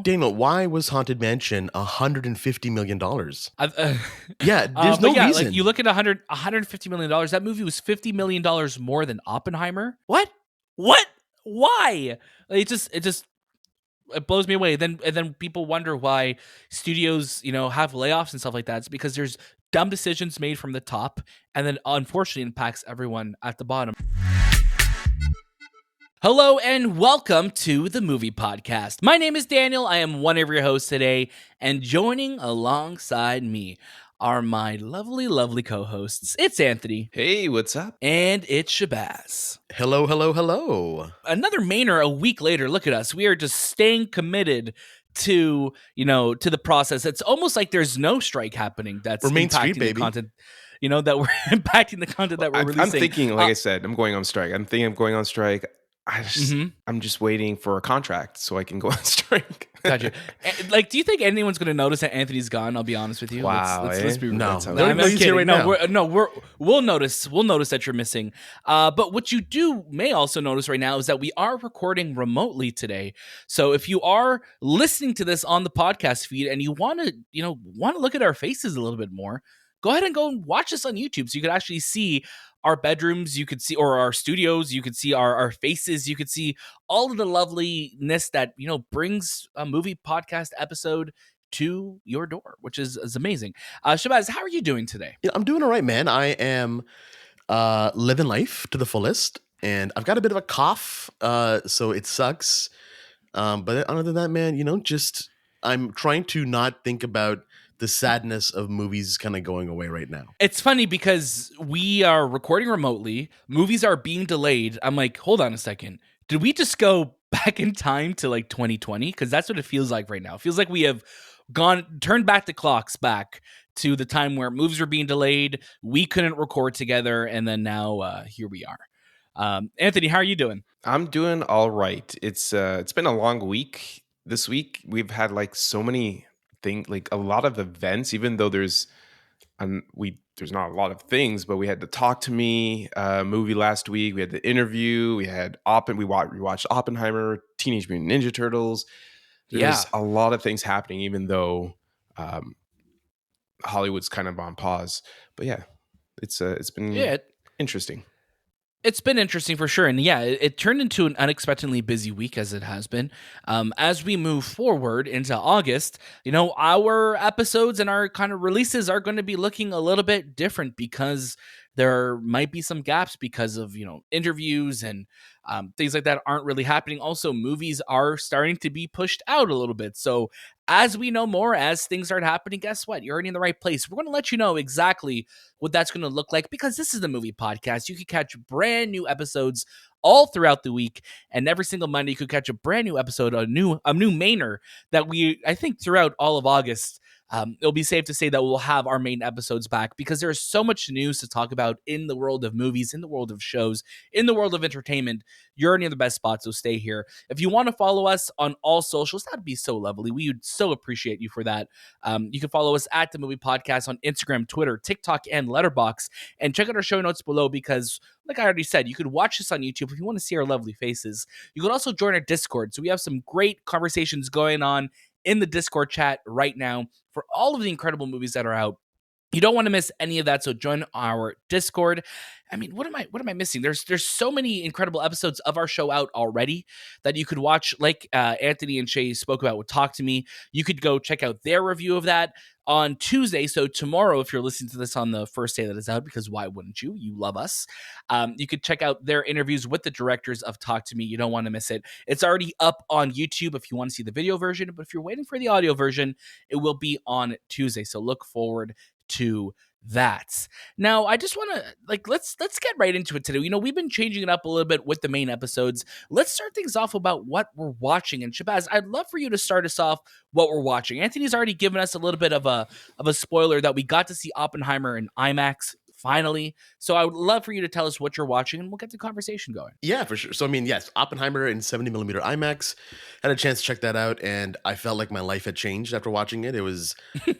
Daniel, why was Haunted Mansion $150 million? Yeah, there's but no yeah, reason. like you look at $150 million. That movie was $50 million more than Oppenheimer. What? Why? It blows me away. And then people wonder why studios, have layoffs and stuff like that. It's because there's dumb decisions made from the top, and then unfortunately impacts everyone at the bottom. Hello and welcome to the Movie Podcast. My name is Daniel. I am one of your hosts today, and joining alongside me are my lovely, lovely co-hosts. It's Anthony. Hey, what's up? And it's Shahbaz. Hello, hello, hello. Another Mainer a week later. Look at us. We are just staying committed to the process. It's almost like there's no strike happening that's impacting the content. That we're impacting the content that we're releasing. I'm thinking, like I said, I'm going on strike. I'm just waiting for a contract so I can go on strike. Gotcha. Do you think anyone's going to notice that Anthony's gone? I'll be honest with you. Wow. Let's be real. No. I'm kidding. Right now. We'll notice. We'll notice that you're missing. But what you may also notice right now is that we are recording remotely today. So if you are listening to this on the podcast feed and you want to look at our faces a little bit more, go ahead and go and watch us on YouTube so you can actually see our bedrooms, you could see, or our studios, you could see our faces, you could see all of the loveliness that, brings a movie podcast episode to your door, which is amazing. Shahbaz, how are you doing today? I'm doing all right, man. I am living life to the fullest, and I've got a bit of a cough, so it sucks. But other than that, man, I'm trying to not think about the sadness of movies kind of going away right now. It's funny because we are recording remotely. Movies are being delayed. I'm like, hold on a second. Did we just go back in time to like 2020? Because that's what it feels like right now. It feels like we have turned back the clocks back to the time where movies were being delayed. We couldn't record together. And then now here we are. Anthony, how are you doing? I'm doing all right. It's been a long week. This week, we've had like so many a lot of events, even though there's not a lot of things, but we had the Talk to Me movie last week. We had the interview. We had we watched Oppenheimer, Teenage Mutant Ninja Turtles. There's a lot of things happening, even though Hollywood's kind of on pause. But yeah, it's been interesting. It's been interesting for sure. And yeah, it turned into an unexpectedly busy week, as it has been. As we move forward into August, our episodes and our kind of releases are going to be looking a little bit different because there might be some gaps because of, interviews and things like that aren't really happening. Also, movies are starting to be pushed out a little bit. So as we know more, as things start happening, guess what? You're already in the right place. We're going to let you know exactly what that's going to look like because this is the Movie Podcast. You can catch brand new episodes all throughout the week, and every single Monday you could catch a brand new episode, a new Mainer that I think throughout all of August. It'll be safe to say that we'll have our main episodes back because there's so much news to talk about in the world of movies, in the world of shows, in the world of entertainment. You're in the best spot, so stay here. If you want to follow us on all socials, that'd be so lovely. We would so appreciate you for that. You can follow us at The Movie Podcast on Instagram, Twitter, TikTok, and Letterboxd. And check out our show notes below because, like I already said, you could watch this on YouTube if you want to see our lovely faces. You could also join our Discord. So we have some great conversations going on in the Discord chat right now for all of the incredible movies that are out. You don't want to miss any of that, so join our Discord. I mean, what am I missing? There's so many incredible episodes of our show out already that you could watch, like Anthony and Shay spoke about with Talk to Me. You could go check out their review of that on Tuesday. So tomorrow, if you're listening to this on the first day that is out, because why wouldn't you? You love us. You could check out their interviews with the directors of Talk to Me. You don't want to miss it. It's already up on YouTube if you want to see the video version, but if you're waiting for the audio version, it will be on Tuesday. So look forward to that. Now, I just want to let's get right into it today. We've been changing it up a little bit with the main episodes. Let's start things off about what we're watching. And Shahbaz, I'd love for you to start us off what we're watching. Anthony's already given us a little bit of a spoiler that we got to see Oppenheimer in IMAX finally. So I would love for you to tell us what you're watching and we'll get the conversation going. Yeah, for sure. So, yes, Oppenheimer in 70mm IMAX. Had a chance to check that out, and I felt like my life had changed after watching it. It was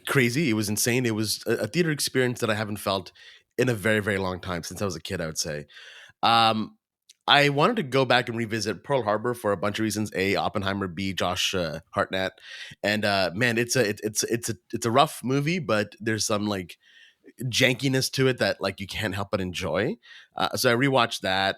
crazy. It was insane. It was a theater experience that I haven't felt in a very, very long time, since I was a kid, I would say. I wanted to go back and revisit Pearl Harbor for a bunch of reasons. A, Oppenheimer. B, Josh Hartnett. And man, it's a rough movie, but there's some like jankiness to it that like you can't help but enjoy. So I rewatched that.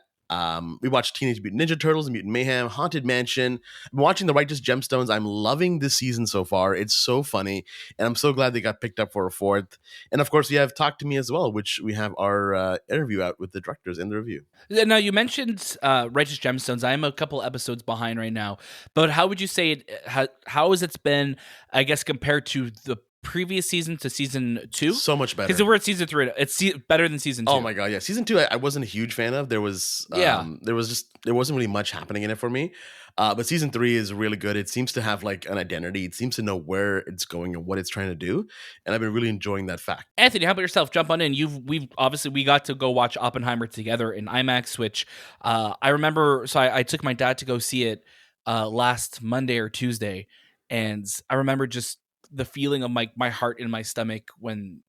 We watched Teenage Mutant Ninja Turtles, Mutant Mayhem, Haunted Mansion. I'm watching The Righteous Gemstones. I'm loving this season so far. It's so funny, and I'm so glad they got picked up for a fourth. And of course, we have Talk to Me as well, which we have our interview out with the directors in the review. Now, you mentioned Righteous Gemstones. I am a couple episodes behind right now, but how would you say it? How has it been? I guess compared to the previous season to season 2, So much better. because we're at season 3. It's better than season 2. Oh my god, yeah. Season 2 I wasn't a huge fan of. There wasn't really much happening in it for me. But season 3 is really good. It seems to have like an identity. It seems to know where it's going and what it's trying to do. And I've been really enjoying that fact. Anthony, how about yourself? Jump on in. We got to go watch Oppenheimer together in IMAX, which I remember. So I took my dad to go see it last Monday or Tuesday, and I remember just the feeling of my heart in my stomach when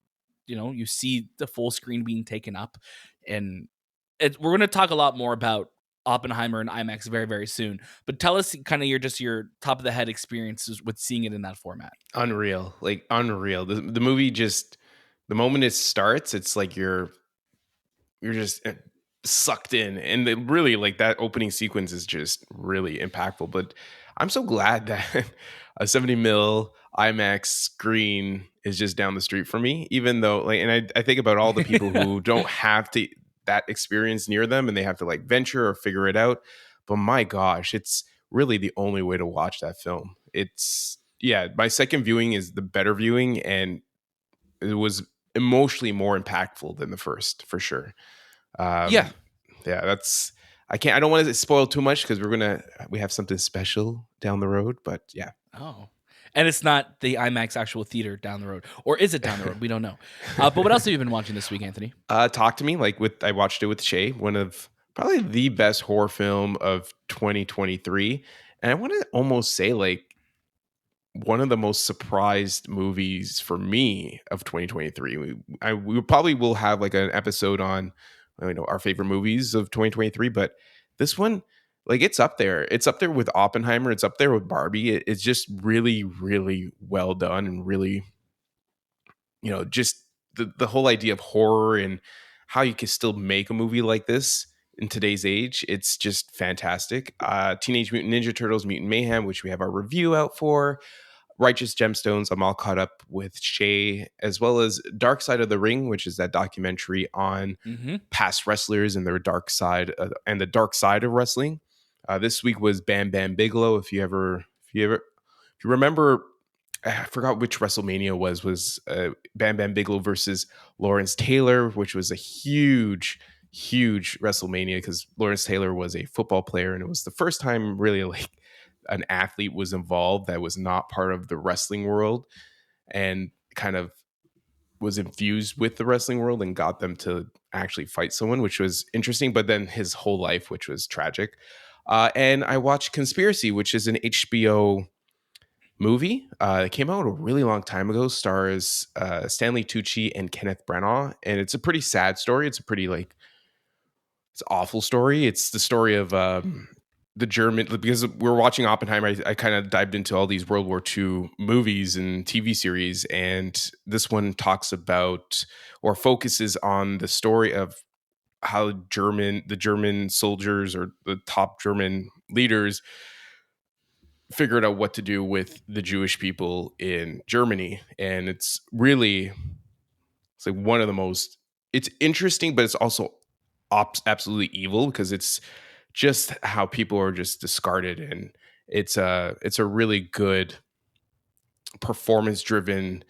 you see the full screen being taken up. And we're going to talk a lot more about Oppenheimer and IMAX very, very soon. But tell us kind of your top of the head experiences with seeing it in that format. Unreal, like unreal. The movie just, the moment it starts, it's like you're just sucked in, and really like that opening sequence is just really impactful. But I'm so glad that a 70 mil IMAX screen is just down the street for me, even though like, and I think about all the people who don't have that experience near them, and they have to like venture or figure it out. But my gosh, it's really the only way to watch that film. It's, yeah, my second viewing is the better viewing, and it was emotionally more impactful than the first, for sure. Yeah. That's, I don't want to spoil too much because we have something special down the road, but yeah. Oh. And it's not the IMAX actual theater down the road. Or is it down the road? We don't know. But what else have you been watching this week, Anthony? Talk to Me. I watched it with Shay, one of probably the best horror film of 2023. And I want to almost say like one of the most surprised movies for me of 2023. We probably will have like an episode on our favorite movies of 2023, but this one, like, it's up there. It's up there with Oppenheimer. It's up there with Barbie. It's just really, really well done, and really, just the whole idea of horror and how you can still make a movie like this in today's age. It's just fantastic. Teenage Mutant Ninja Turtles, Mutant Mayhem, which we have our review out for. Righteous Gemstones, I'm all caught up with Shay, as well as Dark Side of the Ring, which is that documentary on past wrestlers and their dark side and the dark side of wrestling. This week was Bam Bam Bigelow. If you remember, I forgot which WrestleMania was Bam Bam Bigelow versus Lawrence Taylor, which was a huge WrestleMania because Lawrence Taylor was a football player, and it was the first time really like an athlete was involved that was not part of the wrestling world, and kind of was infused with the wrestling world and got them to actually fight someone, which was interesting. But then his whole life, which was tragic. And I watched Conspiracy, which is an HBO movie. It came out a really long time ago, stars Stanley Tucci and Kenneth Branagh. And it's a pretty sad story. It's a pretty it's an awful story. It's the story of the German, because we're watching Oppenheimer, I kind of dived into all these World War II movies and TV series. And this one talks about or focuses on the story of how the German soldiers or the top German leaders figured out what to do with the Jewish people in Germany. And it's like one of the most, it's interesting, but it's also absolutely evil because it's just how people are just discarded. And it's a really good performance driven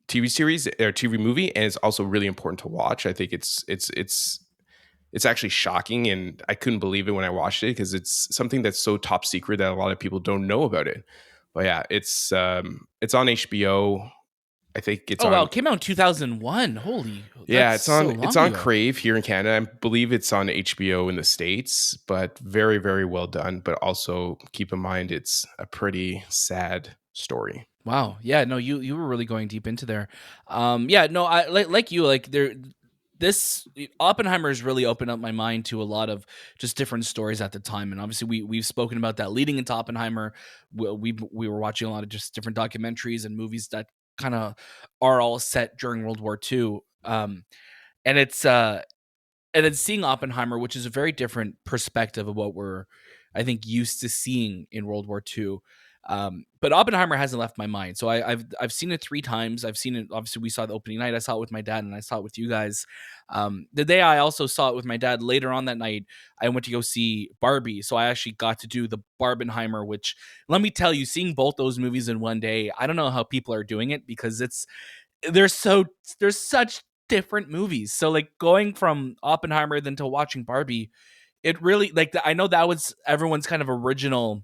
TV series or TV movie. And it's also really important to watch. I think it's actually shocking, and I couldn't believe it when I watched it because it's something that's so top secret that a lot of people don't know about it. But yeah, it's on HBO. I think it's on. Wow, it came out in 2001. Holy. Yeah, it's on Crave here in Canada. I believe it's on HBO in the States, but very, very well done. But also keep in mind it's a pretty sad story. Wow. Yeah, no, you were really going deep into there. Yeah, no, I like you, like this Oppenheimer has really opened up my mind to a lot of just different stories at the time, and obviously we've spoken about that leading into Oppenheimer. We were watching a lot of just different documentaries and movies that kind of are all set during World War II, and it's and then seeing Oppenheimer, which is a very different perspective of what we're, I think, used to seeing in World War II. But Oppenheimer hasn't left my mind. So I've seen it 3 times. I've seen it. Obviously, we saw the opening night. I saw it with my dad, and I saw it with you guys. The day I also saw it with my dad, later on that night, I went to go see Barbie. So I actually got to do the Barbenheimer, which, let me tell you, seeing both those movies in one day, I don't know how people are doing it, because there's such different movies. So like going from Oppenheimer then to watching Barbie, it really, like, I know that was everyone's kind of original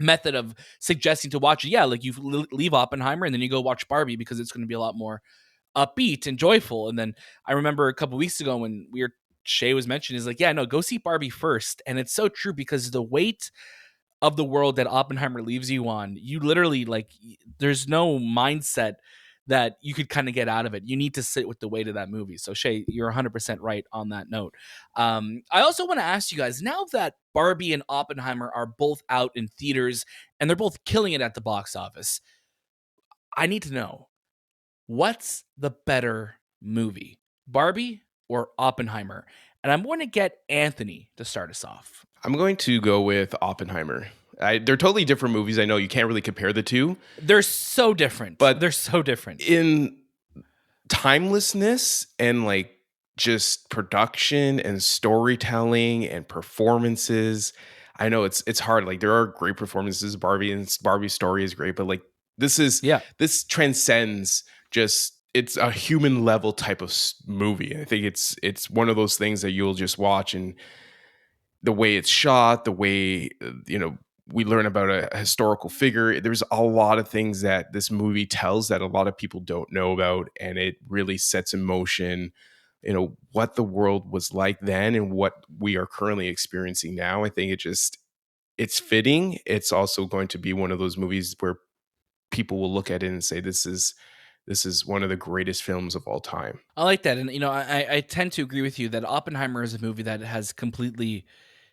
method of suggesting to watch it. Yeah, like you leave Oppenheimer and then you go watch Barbie because it's going to be a lot more upbeat and joyful. And then I remember a couple weeks ago when Shay was mentioning, is like, yeah, no, go see Barbie first. And it's so true, because the weight of the world that Oppenheimer leaves you on, you literally, like, there's no mindset that you could kind of get out of it. You need to sit with the weight of that movie. So Shay, you're 100% right on that note. I also want to ask you guys, now that Barbie and Oppenheimer are both out in theaters and they're both killing it at the box office, I need to know, what's the better movie, Barbie or Oppenheimer? And I'm going to get Anthony to start us off. I'm going to go with Oppenheimer. They're totally different movies. I know you can't really compare the two. They're so different. But they're so different in timelessness and like just production and storytelling and performances. I know it's hard. Like there are great performances. Barbie's story is great, but like this transcends just, it's a human level type of movie. I think it's one of those things that you'll just watch, and the way it's shot, the way we learn about a historical figure. There's a lot of things that this movie tells that a lot of people don't know about, and it really sets in motion, what the world was like then and what we are currently experiencing now. I think it's fitting. It's also going to be one of those movies where people will look at it and say, this is one of the greatest films of all time. I like that. And, I tend to agree with you that Oppenheimer is a movie that has completely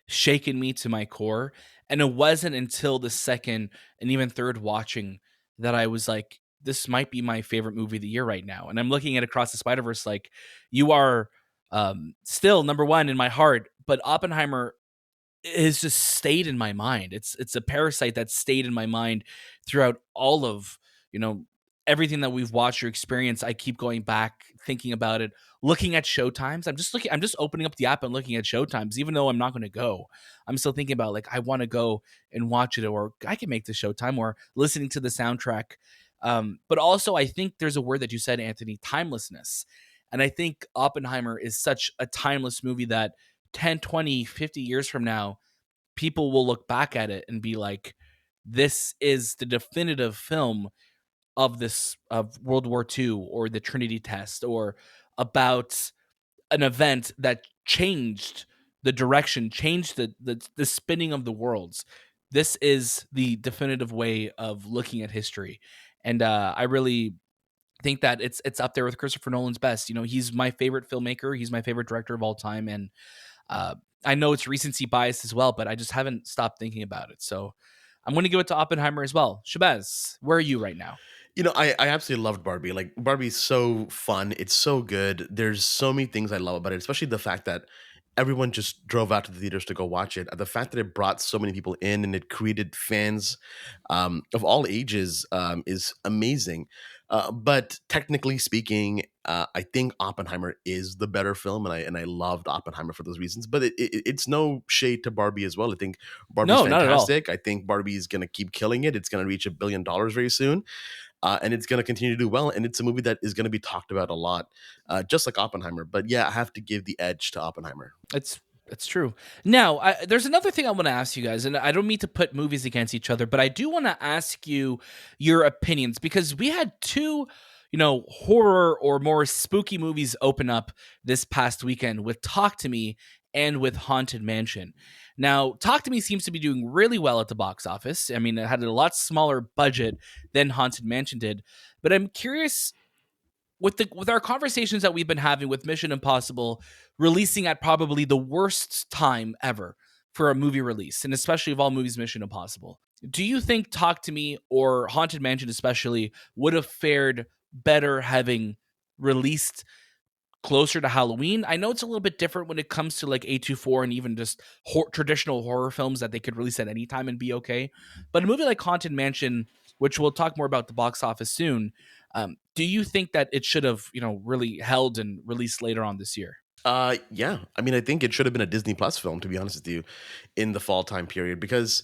shaken me to my core. And it wasn't until the second and even third watching that I was like, this might be my favorite movie of the year right now. And I'm looking at Across the Spider-Verse like, you are still number one in my heart. But Oppenheimer has just stayed in my mind. It's a parasite that stayed in my mind throughout all of, everything that we've watched or experienced. I keep going back, thinking about it, looking at showtimes. I'm just opening up the app and looking at showtimes, even though I'm not going to go. I'm still thinking about, like, I want to go and watch it, or I can make the showtime, or listening to the soundtrack. But also, I think there's a word that you said, Anthony, timelessness. And I think Oppenheimer is such a timeless movie that 10, 20, 50 years from now, people will look back at it and be like, this is the definitive film of World War II, or the Trinity test, or about an event that changed the direction, changed the spinning of the worlds. This is the definitive way of looking at history. And I really think that it's up there with Christopher Nolan's best. He's my favorite filmmaker. He's my favorite director of all time. And I know it's recency bias as well, but I just haven't stopped thinking about it. So I'm going to give it to Oppenheimer as well. Shahbaz, where are you right now? I absolutely loved Barbie. Like, Barbie's so fun. It's so good. There's so many things I love about it, especially the fact that everyone just drove out to the theaters to go watch it. The fact that it brought so many people in and it created fans of all ages is amazing. But technically speaking, I think Oppenheimer is the better film, and I loved Oppenheimer for those reasons. But it's no shade to Barbie as well. I think Barbie's No, not at all. fantastic. I think Barbie's going to keep killing it. It's going to reach $1 billion very soon. And it's going to continue to do well. And it's a movie that is going to be talked about a lot, just like Oppenheimer. But yeah, I have to give the edge to Oppenheimer. It's true. Now, there's another thing I want to ask you guys, and I don't mean to put movies against each other, but I do want to ask you your opinions, because we had two, horror or more spooky movies open up this past weekend with Talk to Me and with Haunted Mansion. Now, Talk to Me seems to be doing really well at the box office. I mean, it had a lot smaller budget than Haunted Mansion did, but I'm curious, with our conversations that we've been having with Mission Impossible releasing at probably the worst time ever for a movie release, and especially of all movies, Mission Impossible. Do you think Talk to Me or Haunted Mansion especially would have fared better having released closer to Halloween? I know it's a little bit different when it comes to like A24 and even just traditional horror films that they could release at any time and be okay. But a movie like Haunted Mansion, which we'll talk more about the box office soon, do you think that it should have, really held and released later on this year? Yeah. I mean, I think it should have been a Disney Plus film, to be honest with you, in the fall time period, because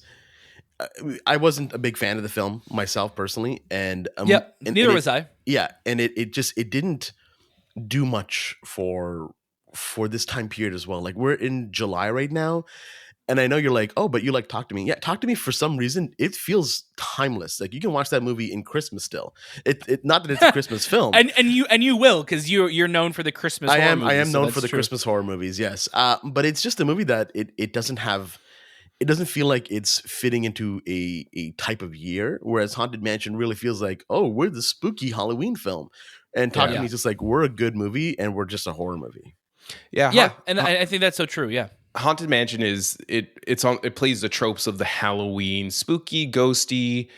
I wasn't a big fan of the film myself personally, and Yep, neither and was I. yeah, and it didn't do much for this time period as well. Like, we're in July right now, and I know you're like, oh, but you like Talk to Me. Yeah, Talk to Me, for some reason, it feels timeless. Like, you can watch that movie in Christmas still. It not that it's a Christmas film. and you will, because you're known for the Christmas horror movies. I am so known that's for the true. Christmas horror movies, yes. But it's just a movie that it doesn't have. It doesn't feel like it's fitting into a type of year, whereas Haunted Mansion really feels like, oh, we're the spooky Halloween film, and Talk to Me is just like, we're a good movie and we're just a horror movie. Yeah, and I think that's so true. Yeah. Haunted Mansion it plays the tropes of the Halloween, spooky, ghosty,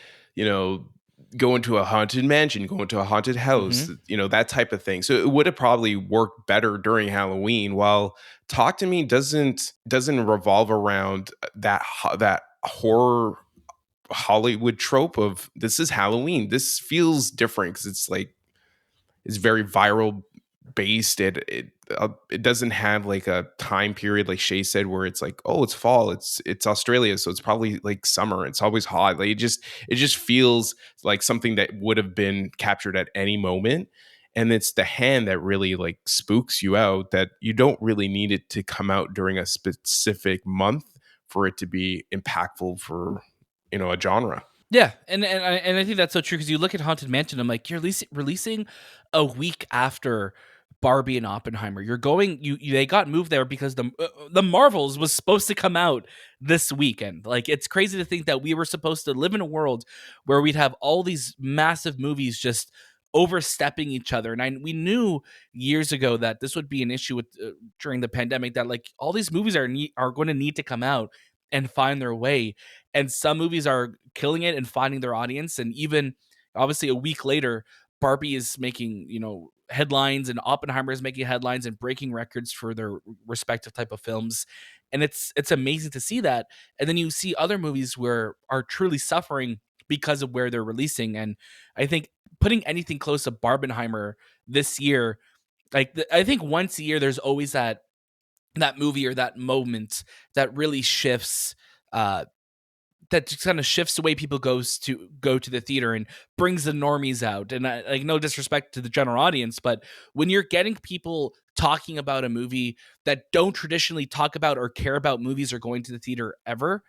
go into a haunted mansion, go into a haunted house, that type of thing. So it would have probably worked better during Halloween, while Talk to Me doesn't revolve around that horror Hollywood trope of this is Halloween. This feels different because it's very viral based. It doesn't have like a time period like Shay said where it's like, oh, it's fall, it's Australia, so it's probably like summer, it's always hot. Like it just feels like something that would have been captured at any moment. And it's the hand that really like spooks you out, that you don't really need it to come out during a specific month for it to be impactful for a genre. Yeah, and I think that's so true, because you look at Haunted Mansion, I'm like, you're releasing a week after Barbie and Oppenheimer. They got moved there because the Marvels was supposed to come out this weekend. Like, it's crazy to think that we were supposed to live in a world where we'd have all these massive movies just overstepping each other. And we knew years ago that this would be an issue with during the pandemic, that like all these movies are going to need to come out and find their way. And some movies are killing it and finding their audience. And even obviously a week later, Barbie is making, headlines, and Oppenheimer is making headlines and breaking records for their respective type of films. And it's amazing to see that. And then you see other movies where are truly suffering because of where they're releasing. And I think putting anything close to Barbenheimer this year, like I think once a year there's always that movie or that moment that really shifts that just kind of shifts the way people go to the theater and brings the normies out. And like, no disrespect to the general audience, but when you're getting people talking about a movie that don't traditionally talk about or care about movies or going to the theater ever,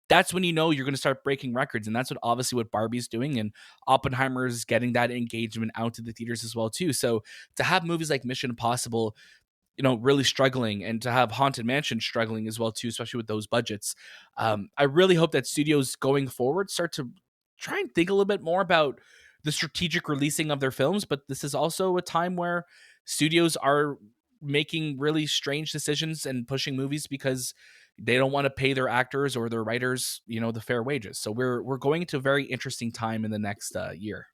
that's when you're going to start breaking records. And that's what Barbie's doing, and Oppenheimer's getting that engagement out to the theaters as well too. So to have movies like Mission Impossible really struggling, and to have Haunted Mansion struggling as well too, especially with those budgets. I really hope that studios going forward start to try and think a little bit more about the strategic releasing of their films. But this is also a time where studios are making really strange decisions and pushing movies because they don't want to pay their actors or their writers, the fair wages. So we're going into a very interesting time in the next year.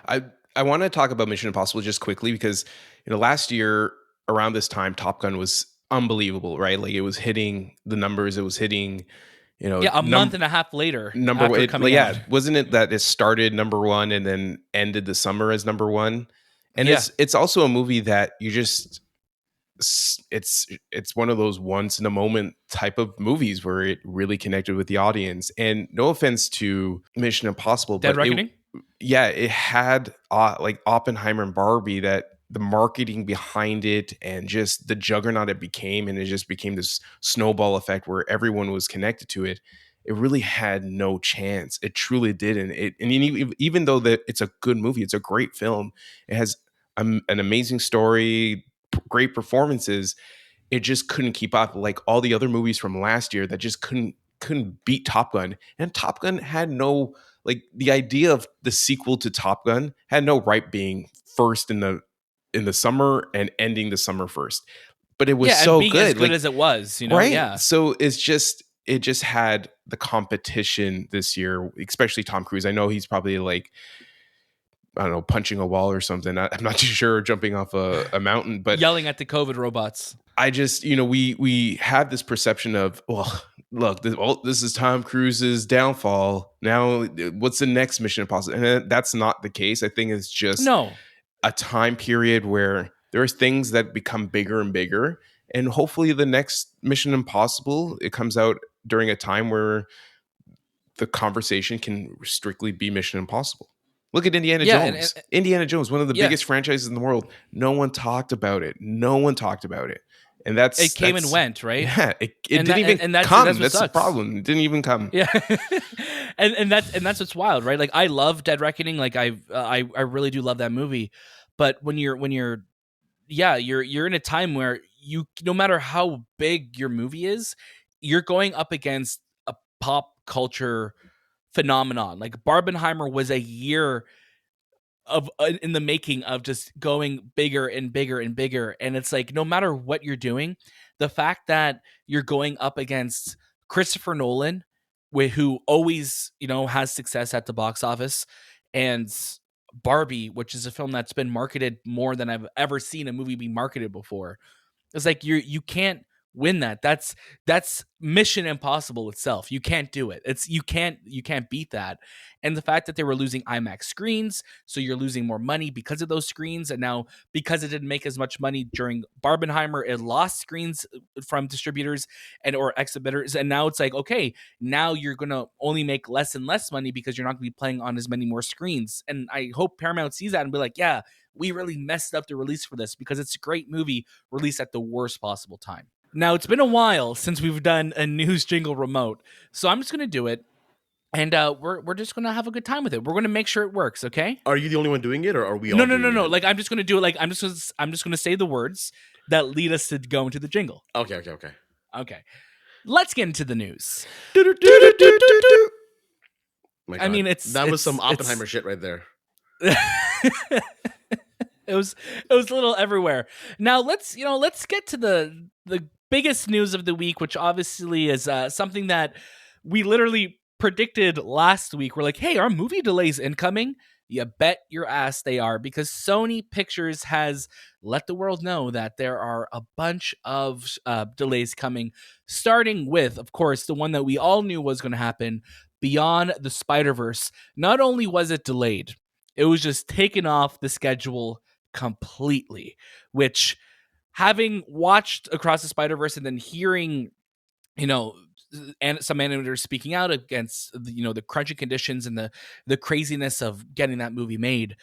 I want to talk about Mission Impossible just quickly because last year around this time, Top Gun was unbelievable, right? Like, it was hitting the numbers. It was hitting, a month and a half later. Wasn't it that it started number one and then ended the summer as number one? And it's also a movie that you just, it's one of those once in a moment type of movies where it really connected with the audience. And no offense to Mission Impossible, Dead Reckoning? It had like Oppenheimer and Barbie, that the marketing behind it and just the juggernaut it became, and it just became this snowball effect where everyone was connected to it. It really had no chance. It truly didn't. Even though that it's a good movie, it's a great film. It has an amazing story, great performances. It just couldn't keep up like all the other movies from last year that just couldn't beat Top Gun. And Top Gun had no like the idea of the sequel to Top Gun had no right being first in the summer and ending the summer first. But it was Yeah, and so being as good. good Like, as it was, right. yeah. So it just had the competition this year, especially Tom Cruise. I know he's probably like, I don't know, punching a wall or something. I'm not too sure, jumping off a mountain, but Yelling at the COVID robots. I just, we had this perception of, well, look, this is Tom Cruise's downfall. Now, what's the next Mission Impossible? And that's not the case. I think it's just No. a time period where there's things that become bigger and bigger. And hopefully the next Mission Impossible, it comes out during a time where the conversation can strictly be Mission Impossible. Look at Indiana Yeah, Jones. Indiana Jones, one of the yeah. biggest franchises in the world. No one talked about it. No one talked about it. And It came and went, right? Yeah, it And didn't even that's come. what That's the sucks. problem. It didn't even come. Yeah. and that's what's wild, right? Like, I love Dead Reckoning. Like, I really do love that movie. But when you're in a time where no matter how big your movie is, you're going up against a pop culture phenomenon. Like, Barbenheimer was a year of in the making of just going bigger and bigger and bigger. And it's like, no matter what you're doing, the fact that you're going up against Christopher Nolan, who always, has success at the box office, and Barbie, which is a film that's been marketed more than I've ever seen a movie be marketed before. It's like, you can't win that. That's Mission Impossible itself. You can't do it. You can't beat that. And the fact that they were losing IMAX screens, so you're losing more money because of those screens. And now, because it didn't make as much money during Barbenheimer, it lost screens from distributors or exhibitors. And now it's like, okay, now you're gonna only make less and less money because you're not gonna be playing on as many more screens. And I hope Paramount sees that and be like, yeah, we really messed up the release for this, because it's a great movie released at the worst possible time. Now, it's been a while since we've done a news jingle remote, so I'm just going to do it, and we're just going to have a good time with it. We're going to make sure it works, okay? Are you the only one doing it, or are we all No. doing it? Like, I'm just going to do it. Like, I'm just going to say the words that lead us to go into the jingle. Okay. Okay. Let's get into the news. My I God. mean, that was some Oppenheimer shit right there. It was a little everywhere. Now let's get to the biggest news of the week, which obviously is something that we literally predicted last week. We're like, hey, are movie delays incoming? You bet your ass they are, because Sony Pictures has let the world know that there are a bunch of delays coming, starting with, of course, the one that we all knew was going to happen, Beyond the Spider-Verse. Not only was it delayed, it was just taken off the schedule completely, which, having watched Across the Spider-Verse and then hearing, and some animators speaking out against, the crunching conditions and the craziness of getting that movie made,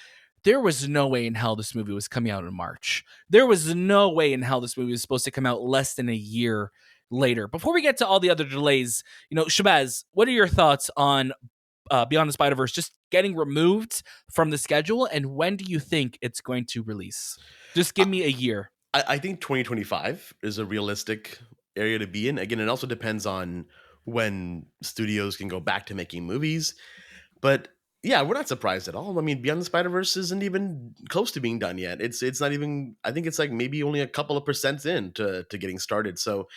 there was no way in hell this movie was coming out in March. There was no way in hell this movie was supposed to come out less than a year later. Before we get to all the other delays, Shahbaz, what are your thoughts on Beyond the Spider-Verse just getting removed from the schedule, and when do you think it's going to release? Just give me a year. I think 2025 is a realistic area to be in. Again, it also depends on when studios can go back to making movies. But yeah, we're not surprised at all. I mean, Beyond the Spider-Verse isn't even close to being done yet. It's not even, I think it's like maybe only a couple of percent in to getting started. So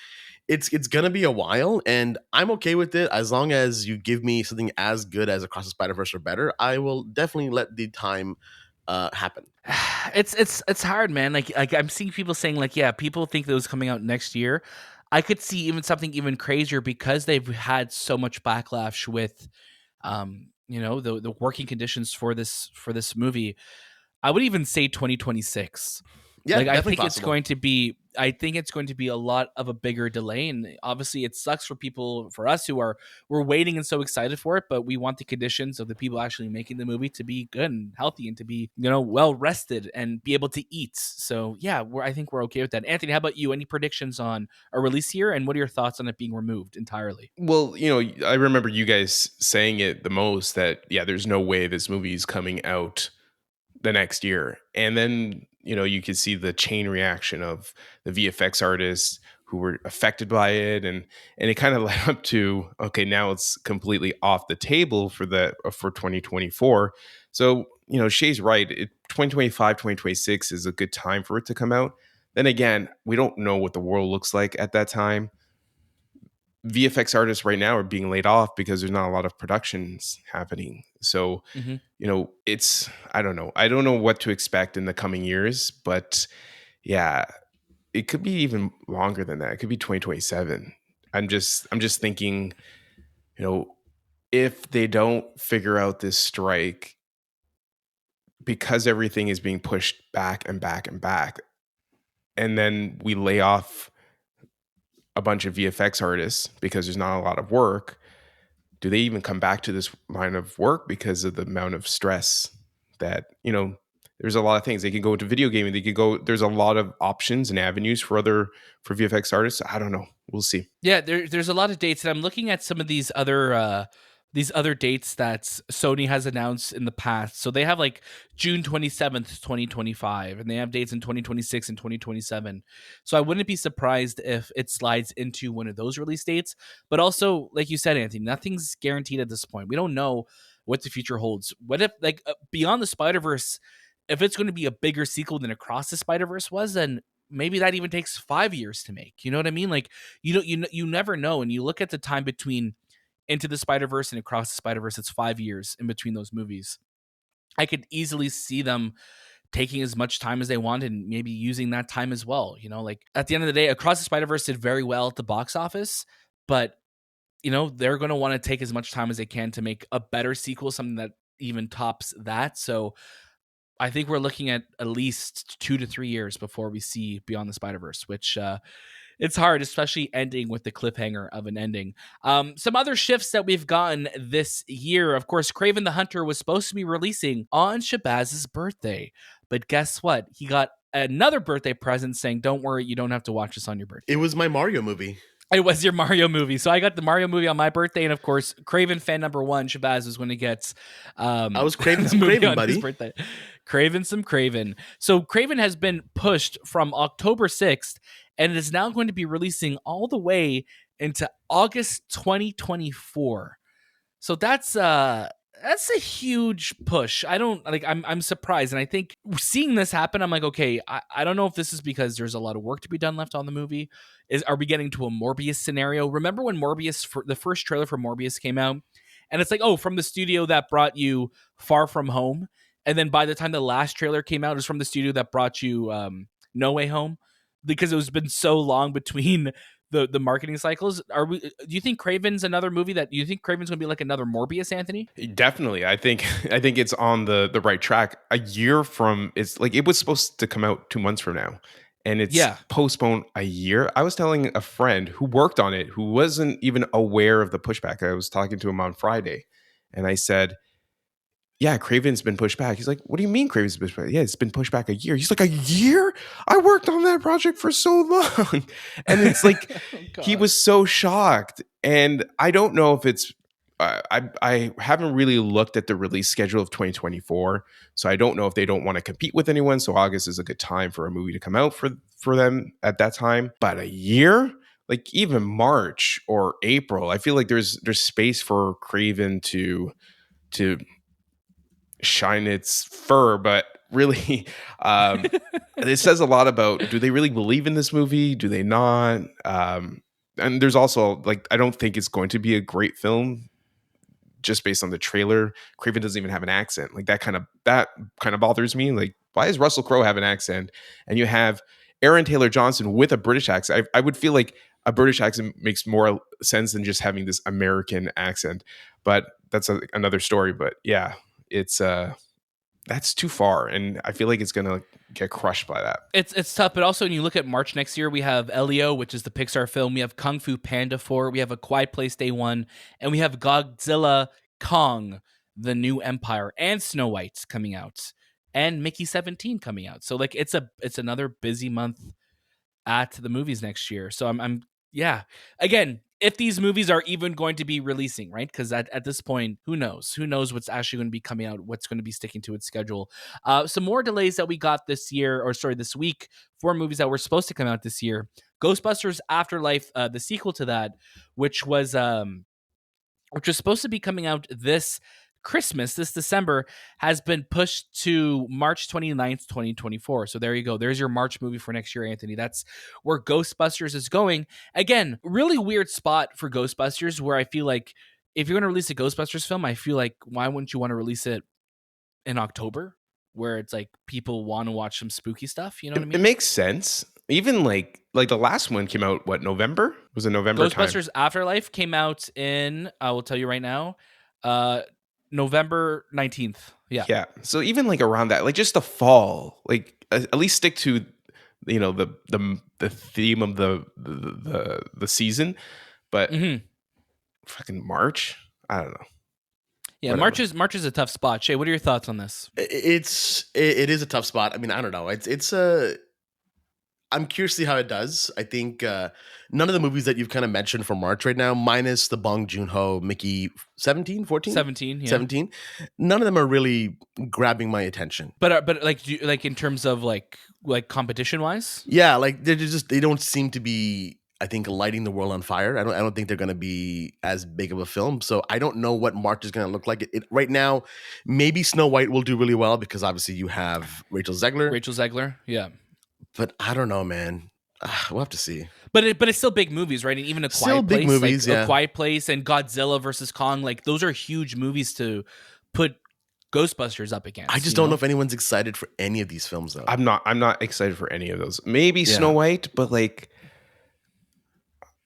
it's gonna be a while, and I'm okay with it as long as you give me something as good as Across the Spider-Verse or better. I will definitely let the time happen. It's hard, man. Like I'm seeing people saying, like, yeah, people think that it was coming out next year. I could see even something even crazier, because they've had so much backlash with the working conditions for this movie. I would even say 2026. Yeah, Like, definitely possible. I think it's going to be a lot of a bigger delay, and obviously it sucks for us who we're waiting and so excited for it, but we want the conditions of the people actually making the movie to be good and healthy, and to be, well rested and be able to eat. So yeah, I think we're okay with that. Anthony, how about you? Any predictions on a release here, and what are your thoughts on it being removed entirely? Well, I remember you guys saying it the most, that, yeah, there's no way this movie is coming out the next year. And then, you could see the chain reaction of the VFX artists who were affected by it, and it kind of led up to, okay, now it's completely off the table for 2024. So, Shay's right. 2025, 2026 is a good time for it to come out. Then again, we don't know what the world looks like at that time. VFX artists right now are being laid off because there's not a lot of productions happening. So, Mhm. I don't know. I don't know what to expect in the coming years, but yeah, it could be even longer than that. It could be 2027. I'm just thinking, if they don't figure out this strike, because everything is being pushed back and back and back, and then we lay off a bunch of VFX artists because there's not a lot of work, do they even come back to this line of work because of the amount of stress that, there's a lot of things. They can go into video gaming. There's a lot of options and avenues for VFX artists. I don't know. We'll see. Yeah, there's a lot of dates, and I'm looking at some of these other dates that Sony has announced in the past. So they have like June 27th, 2025, and they have dates in 2026 and 2027. So I wouldn't be surprised if it slides into one of those release dates. But also, like you said, Anthony, nothing's guaranteed at this point. We don't know what the future holds. What if, like, Beyond the Spider-Verse, if it's going to be a bigger sequel than Across the Spider-Verse was, then maybe that even takes 5 years to make. You know what I mean? Like, you never know. And you look at the time between Into the Spider-Verse and Across the Spider-Verse, it's 5 years in between those movies. I could easily see them taking as much time as they want and maybe using that time as well. Like, at the end of the day, Across the Spider-Verse did very well at the box office, but they're going to want to take as much time as they can to make a better sequel, something that even tops that. So I think we're looking at least 2 to 3 years before we see Beyond the Spider-Verse, which it's hard, especially ending with the cliffhanger of an ending. Some other shifts that we've gotten this year. Of course, Kraven the Hunter was supposed to be releasing on Shahbaz's birthday. But guess what? He got another birthday present saying, don't worry, you don't have to watch this on your birthday. It was my Mario movie. It was your Mario movie. So I got the Mario movie on my birthday. And of course, Kraven fan number one, Shahbaz, was when he gets I was craving some Kraven, buddy. His birthday. Kraven some Kraven. So Kraven has been pushed from October 6th, and it is now going to be releasing all the way into August 2024. So that's a huge push. I'm surprised. And I think seeing this happen, I'm like, okay, I don't know if this is because there's a lot of work to be done left on the movie. Are we getting to a Morbius scenario? Remember when the first trailer for Morbius came out? And it's like, oh, from the studio that brought you Far From Home. And then by the time the last trailer came out, it was from the studio that brought you No Way Home. Because it was been so long between the marketing cycles. Do you think Kraven's another movie that you think Kraven's going to be like another Morbius, Anthony? Definitely. I think it's on the right track. A year from, it's like, it was supposed to come out 2 months from now, and it's postponed a year. I was telling a friend who worked on it, who wasn't even aware of the pushback. I was talking to him on Friday, and I said, yeah, Kraven's been pushed back. He's like, what do you mean Kraven's been pushed back? Yeah, it's been pushed back a year. He's like, a year? I worked on that project for so long. And it's like, he was so shocked. And I don't know if it's, I haven't really looked at the release schedule of 2024. So I don't know if they don't want to compete with anyone. So August is a good time for a movie to come out for them at that time. But a year? Like even March or April, I feel like there's space for Kraven to shine its fur, but really it says a lot about, do they really believe in this movie, do they not? And there's also, like, I don't think it's going to be a great film just based on the trailer. Kraven doesn't even have an accent. Like, that kind of bothers me. Like, why does Russell Crowe have an accent and you have Aaron Taylor Johnson with a British accent? I would feel like a British accent makes more sense than just having this American accent, but that's another story. But yeah, it's that's too far, and I feel like it's gonna get crushed by that. It's tough, but also when you look at March next year, we have Elio, which is the Pixar film. We have Kung Fu Panda 4. We have A Quiet Place Day 1, and we have Godzilla Kong, The New Empire, and Snow White coming out, and Mickey 17 coming out. So like, it's another busy month at the movies next year. So I'm again, if these movies are even going to be releasing, right? Because at this point, who knows? Who knows what's actually going to be coming out, what's going to be sticking to its schedule. Some more delays that we got this week for movies that were supposed to come out this year. Ghostbusters Afterlife, the sequel to that, which was supposed to be coming out this Christmas, this December, has been pushed to March 29th, 2024. So there you go. There's your March movie for next year, Anthony. That's where Ghostbusters is going. Again, really weird spot for Ghostbusters, where I feel like if you're going to release a Ghostbusters film, I feel like why wouldn't you want to release it in October, where it's like people want to watch some spooky stuff? You know what I It mean? makes sense. Even like the last one came out, what, November? Was it November time? Ghostbusters Afterlife came out in, I will tell you right now, November 19th. Yeah. Yeah. So even like around that, like just the fall, like at least stick to the theme of the season. But fucking March, I don't know. Yeah, Whatever. March is a tough spot. Shay, what are your thoughts on this? It is a tough spot. I mean, I don't know. It's a. I'm curious to see how it does. I think none of the movies that you've kind of mentioned for March right now, minus the Bong Joon-ho, Mickey 17, 14? 17, yeah. 17. None of them are really grabbing my attention. But like like in terms of like competition wise? Yeah, like they don't seem to be, I think, lighting the world on fire. I don't think they're going to be as big of a film. So I don't know what March is going to look like. Right now, maybe Snow White will do really well because obviously you have Rachel Zegler. Yeah. But I don't know, man. We'll have to see. But it's still big movies, right? And even A Still Quiet big Place, movies, like yeah. A Quiet Place and Godzilla versus Kong, like those are huge movies to put Ghostbusters up against. I just don't know if anyone's excited for any of these films, though. I'm not excited for any of those. Maybe Yeah. Snow White, but like,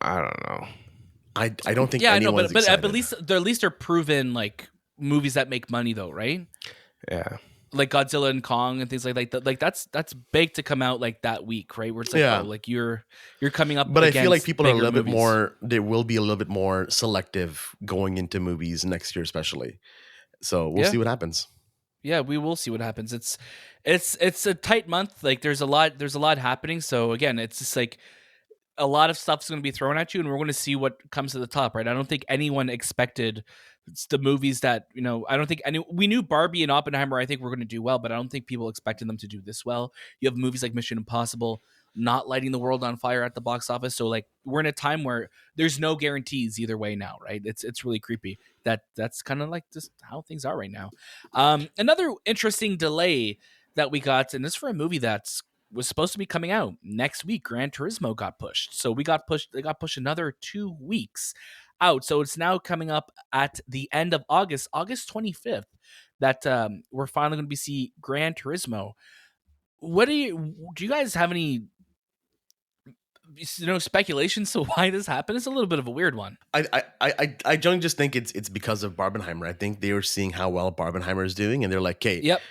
I don't know. I don't think Yeah, I know, anyone's but excited. at least they're proven like movies that make money though, right? Yeah. Like Godzilla and Kong and things like that. Like that's big to come out like that week, right? Where it's like, Yeah. oh, like you're coming up. But I feel like against people are a bigger little bit movies. more, they will be a little bit more selective going into movies next year, especially. So we'll Yeah. see what happens. Yeah, we will see what happens. It's a tight month. Like there's a lot happening. So again, it's just like a lot of stuff's going to be thrown at you, and we're going to see what comes to the top, right? I don't think anyone expected the movies that, I don't think we knew Barbie and Oppenheimer, I think we're going to do well, but I don't think people expected them to do this well. You have movies like Mission Impossible not lighting the world on fire at the box office. So like we're in a time where there's no guarantees either way now, right? It's really creepy. That's kind of like just how things are right now. Another interesting delay that we got, and this for a movie was supposed to be coming out next week. Gran Turismo got pushed. So they got pushed another 2 weeks out. So it's now coming up at the end of August 25th, that we're finally going to see Gran Turismo. Do you guys have any speculation to why this happened? It's a little bit of a weird one. I don't just think it's because of Barbenheimer. I think they were seeing how well Barbenheimer is doing, and they're like, "Okay, Yep.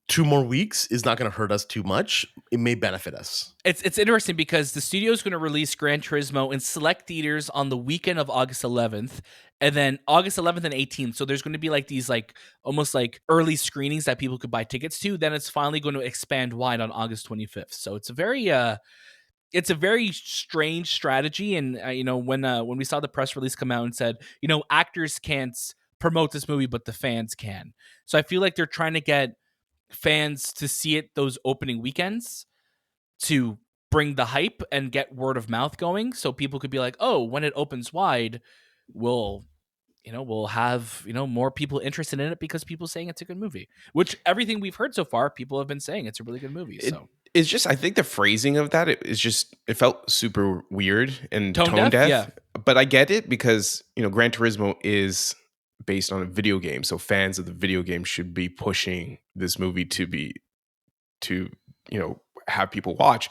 2 more weeks is not going to hurt us too much. It may benefit us." It's interesting because the studio is going to release Gran Turismo in select theaters on the weekend of August 11th, and then August 11th and 18th. So there's going to be like these like almost like early screenings that people could buy tickets to. Then it's finally going to expand wide on August 25th. So it's a very strange strategy. And when we saw the press release come out and said, actors can't promote this movie, but the fans can. So I feel like they're trying to get fans to see it those opening weekends to bring the hype and get word of mouth going, so people could be like, oh, when it opens wide, we'll have more people interested in it because people saying it's a good movie, which everything we've heard so far, people have been saying it's a really good movie. So It's just, I think the phrasing of that it felt super weird and tone deaf. Yeah. But I get it because Gran Turismo is based on a video game, so fans of the video game should be pushing this movie to have people watch.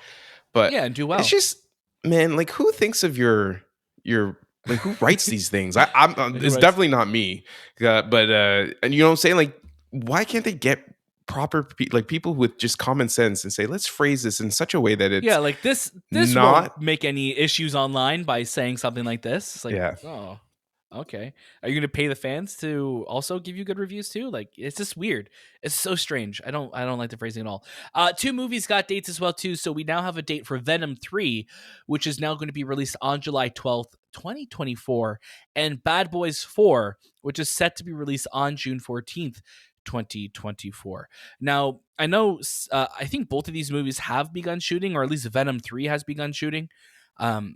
But yeah, and do well. It's just, man, like, who thinks of your like, who writes these things? I'm it's definitely not me. But and you know what I'm saying? Like, why can't they get proper people with just common sense and say, let's phrase this in such a way that it's like this won't make any issues online by saying something like this. It's like, oh, okay. Are you going to pay the fans to also give you good reviews too? Like, it's just weird. It's so strange. I don't like the phrasing at all. 2 movies got dates as well too. So we now have a date for Venom 3, which is now going to be released on July 12th, 2024, and Bad Boys 4, which is set to be released on June 14th, 2024. Now, I know, I think both of these movies have begun shooting, or at least Venom 3 has begun shooting. I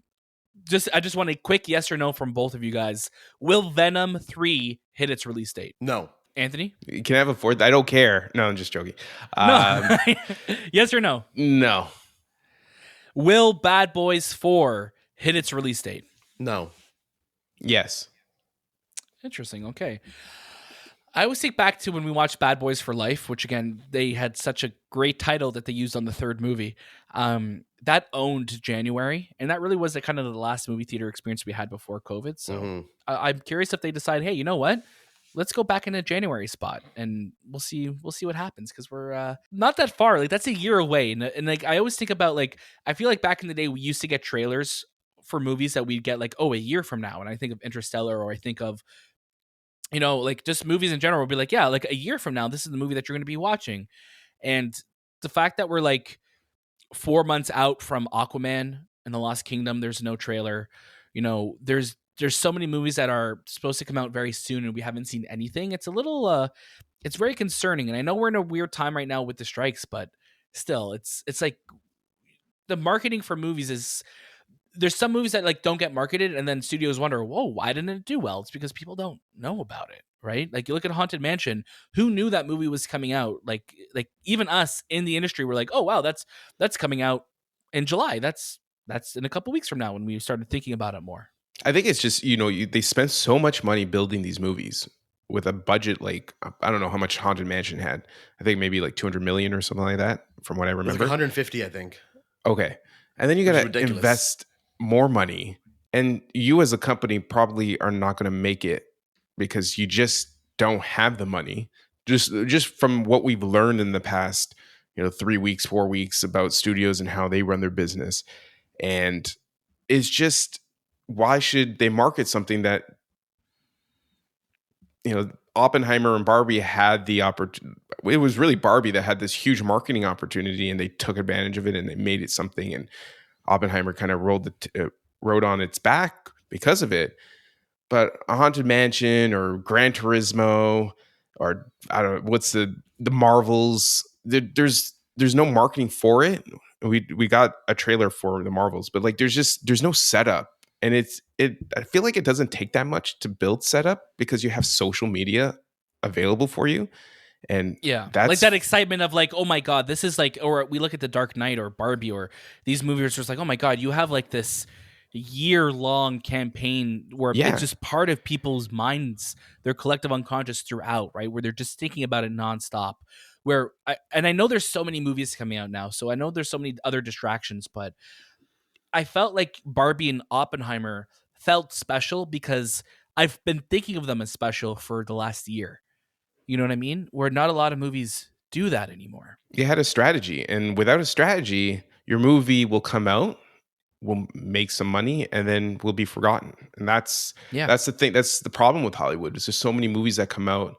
just want a quick yes or no from both of you guys. Will Venom 3 hit its release date? No. Anthony? Can I have a fourth? I don't care. No, I'm just joking. No. Yes or no? No. Will Bad Boys 4 hit its release date? No. Yes. Interesting. Okay. I always think back to when we watched Bad Boys for Life, which again, they had such a great title that they used on the third movie. That owned January, and that really was the kind of the last movie theater experience we had before COVID. So I'm curious if they decide, hey, you know what? Let's go back in a January spot, and we'll see what happens, because we're not that far. Like, that's a year away, and like I always think about, like, I feel like back in the day we used to get trailers for movies that we'd get like, oh, a year from now, and I think of Interstellar, or I think of, you know, like just movies in general. Will be like, yeah, like a year from now, this is the movie that you're going to be watching. And the fact that we're like 4 months out from Aquaman and the Lost Kingdom, there's no trailer. You know, there's so many movies that are supposed to come out very soon, and we haven't seen anything. It's a little, it's very concerning. And I know we're in a weird time right now with the strikes, but still, it's like the marketing for movies is. There's some movies that like don't get marketed, and then studios wonder, whoa, why didn't it do well? It's because people don't know about it, right? Like, you look at Haunted Mansion. Who knew that movie was coming out? Like even us in the industry were like, oh wow, that's coming out in July. That's in a couple weeks from now, when we started thinking about it more. I think it's just, they spent so much money building these movies with a budget like, I don't know how much Haunted Mansion had. I think maybe like 200 million or something like that, from what I It was remember. like 150, I think. Okay. And then you got to invest more money, and you as a company probably are not going to make it because you just don't have the money. Just from what we've learned in the past, 3 weeks, 4 weeks about studios and how they run their business. And it's just, why should they market something that, Oppenheimer and Barbie had the opportunity. It was really Barbie that had this huge marketing opportunity, and they took advantage of it, and they made it something. And Oppenheimer kind of rode on its back because of it. But a Haunted Mansion or Gran Turismo, or I don't know, what's the Marvels, there's no marketing for it. We got a trailer for the Marvels, but like there's no setup. And I feel like it doesn't take that much to build setup, because you have social media available for you. And yeah, that's like that excitement of like, oh my God, this is like, or we look at The Dark Knight or Barbie or these movies, where it's like, oh my God, you have like this year-long campaign where it's just part of people's minds, their collective unconscious throughout, right? Where they're just thinking about it nonstop. I know there's so many movies coming out now, so I know there's so many other distractions, but I felt like Barbie and Oppenheimer felt special because I've been thinking of them as special for the last year. You know what I mean? Where not a lot of movies do that anymore. You had a strategy, and without a strategy, your movie will come out, will make some money, and then will be forgotten. And that's the thing. That's the problem with Hollywood. Is there's so many movies that come out,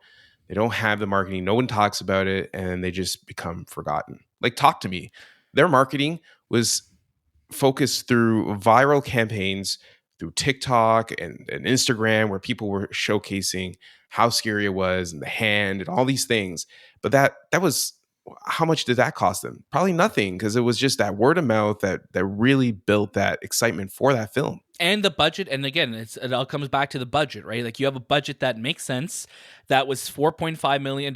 they don't have the marketing, no one talks about it, and they just become forgotten. Like, Talk to Me. Their marketing was focused through viral campaigns, through TikTok and Instagram, where people were showcasing how scary it was, and the hand and all these things. But that was, how much did that cost them? Probably nothing, because it was just that word of mouth that really built that excitement for that film. And the budget, and again, it all comes back to the budget, right? Like, you have a budget that makes sense. That was $4.5 million.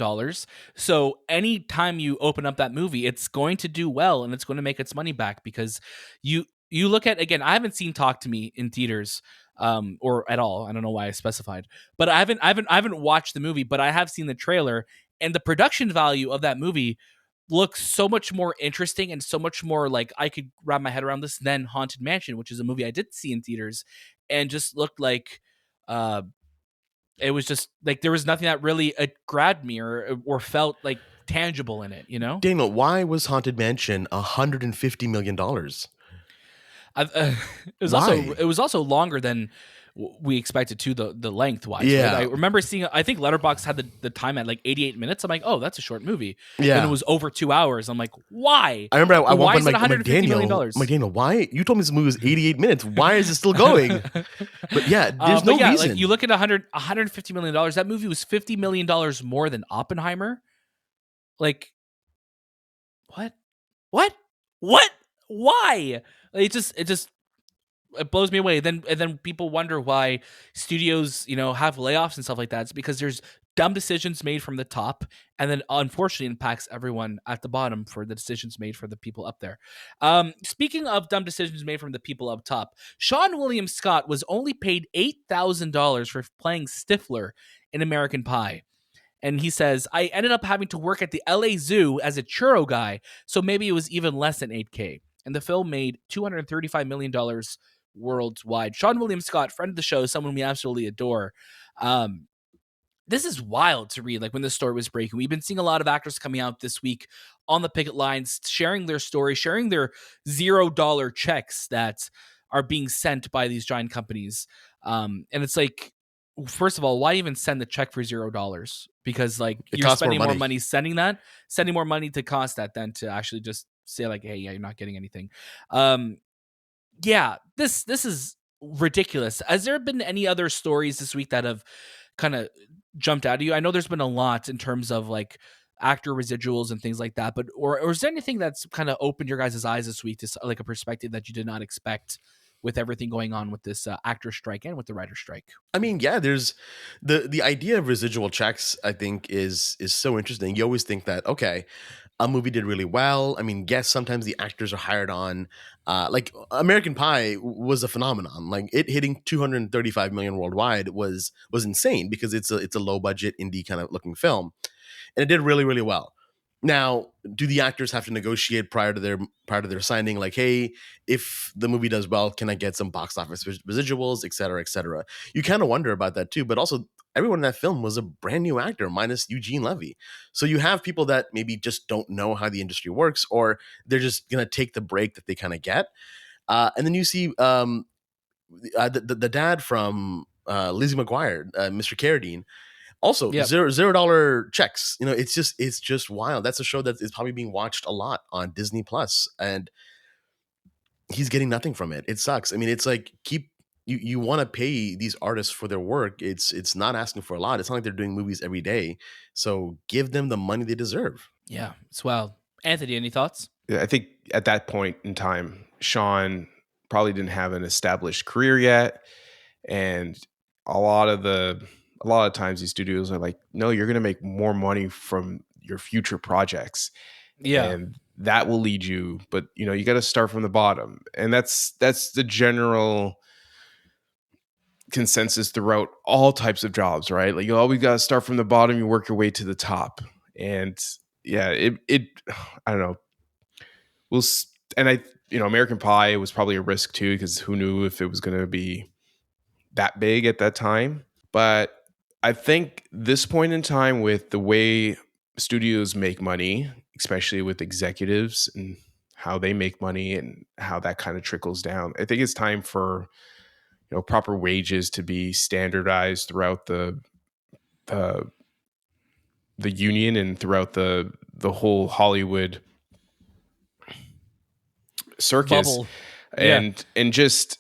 So anytime you open up that movie, it's going to do well, and it's going to make its money back, because you look at, again, I haven't seen Talk to Me in theaters or at all. I don't know why I specified, but I haven't watched the movie, but I have seen the trailer, and the production value of that movie looks so much more interesting and so much more like I could wrap my head around this than Haunted Mansion, which is a movie I did see in theaters and just looked like it was just like there was nothing that really grabbed me or felt like tangible in it, you know? Daniel, why was Haunted Mansion $150 million? It was also longer than we expected to the lengthwise, right? Yeah. I remember seeing, I think Letterboxd had the time at like 88 minutes. I'm like, oh, that's a short movie. Yeah. Then it was over 2 hours. I'm like, why? I remember at one Why point, is it I'm like, $150 million? Daniel, why? You told me this movie was 88 minutes. Why is it still going? But yeah, there's no reason. Like you look at $150 million. That movie was $50 million more than Oppenheimer. Like, what? Why? It blows me away. And then people wonder why studios, have layoffs and stuff like that. It's because there's dumb decisions made from the top, and then unfortunately impacts everyone at the bottom for the decisions made for the people up there. Speaking of dumb decisions made from the people up top, Seann William Scott was only paid $8,000 for playing Stifler in American Pie. And he says, I ended up having to work at the LA Zoo as a churro guy, so maybe it was even less than $8K. And the film made $235 million worldwide. Seann William Scott, friend of the show, someone we absolutely adore. This is wild to read, like when this story was breaking. We've been seeing a lot of actors coming out this week on the picket lines, sharing their story, sharing their $0 checks that are being sent by these giant companies. And it's like, first of all, why even send the check for $0? Because like you're spending more money sending more money to cost that than to actually just say like, hey, yeah, you're not getting anything. Yeah, this is ridiculous. Has there been any other stories this week that have kind of jumped out at you? I know there's been a lot in terms of like actor residuals and things like that, but or is there anything that's kind of opened your guys' eyes this week to like a perspective that you did not expect with everything going on with this actor strike and with the writer strike? I mean, yeah, there's the idea of residual checks, I think is so interesting. You always think that, okay, a movie did really well. I mean, yes, sometimes the actors are hired on. Like American Pie was a phenomenon. Like it hitting 235 million worldwide was insane because it's a low budget indie kind of looking film, and it did really, really well. Now, do the actors have to negotiate prior to their signing? Like, hey, if the movie does well, can I get some box office residuals, et cetera, et cetera? You kind of wonder about that too. But also, everyone in that film was a brand new actor, minus Eugene Levy. So you have people that maybe just don't know how the industry works, or they're just gonna take the break that they kind of get. And then you see the dad from Lizzie McGuire, Mr. Carradine. Also, Yep. $0 checks. It's just wild. That's a show that is probably being watched a lot on Disney Plus, and he's getting nothing from it. It sucks. I mean, it's like you want to pay these artists for their work. It's not asking for a lot. It's not like they're doing movies every day. So give them the money they deserve. Yeah, it's wild. Anthony, any thoughts? Yeah, I think at that point in time, Seann probably didn't have an established career yet, and a lot of times these studios are like, no, you're going to make more money from your future projects. Yeah. And that will lead you, but you got to start from the bottom. And that's the general consensus throughout all types of jobs, right? Like you always got to start from the bottom, you work your way to the top. And yeah, it I don't know. American Pie was probably a risk too, because who knew if it was going to be that big at that time. But I think this point in time, with the way studios make money, especially with executives and how they make money and how that kind of trickles down, I think it's time for proper wages to be standardized throughout the union and throughout the whole Hollywood circus. Bubble. Yeah. And just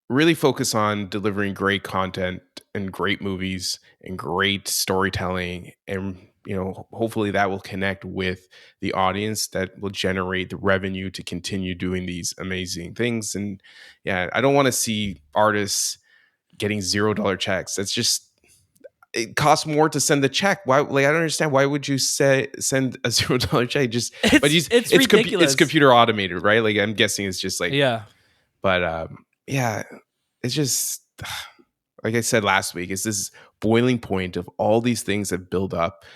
really focus on delivering great content and great movies and great storytelling, and hopefully that will connect with the audience that will generate the revenue to continue doing these amazing things. And yeah, I don't want to see artists getting $0 checks. That's just, it costs more to send the check. Why? Like, I don't understand. Why would you send a $0 check? It's ridiculous. It's computer automated, right? Like, I'm guessing it's just like, yeah. But yeah, it's just like I said last week. It's this boiling point of all these things that build up,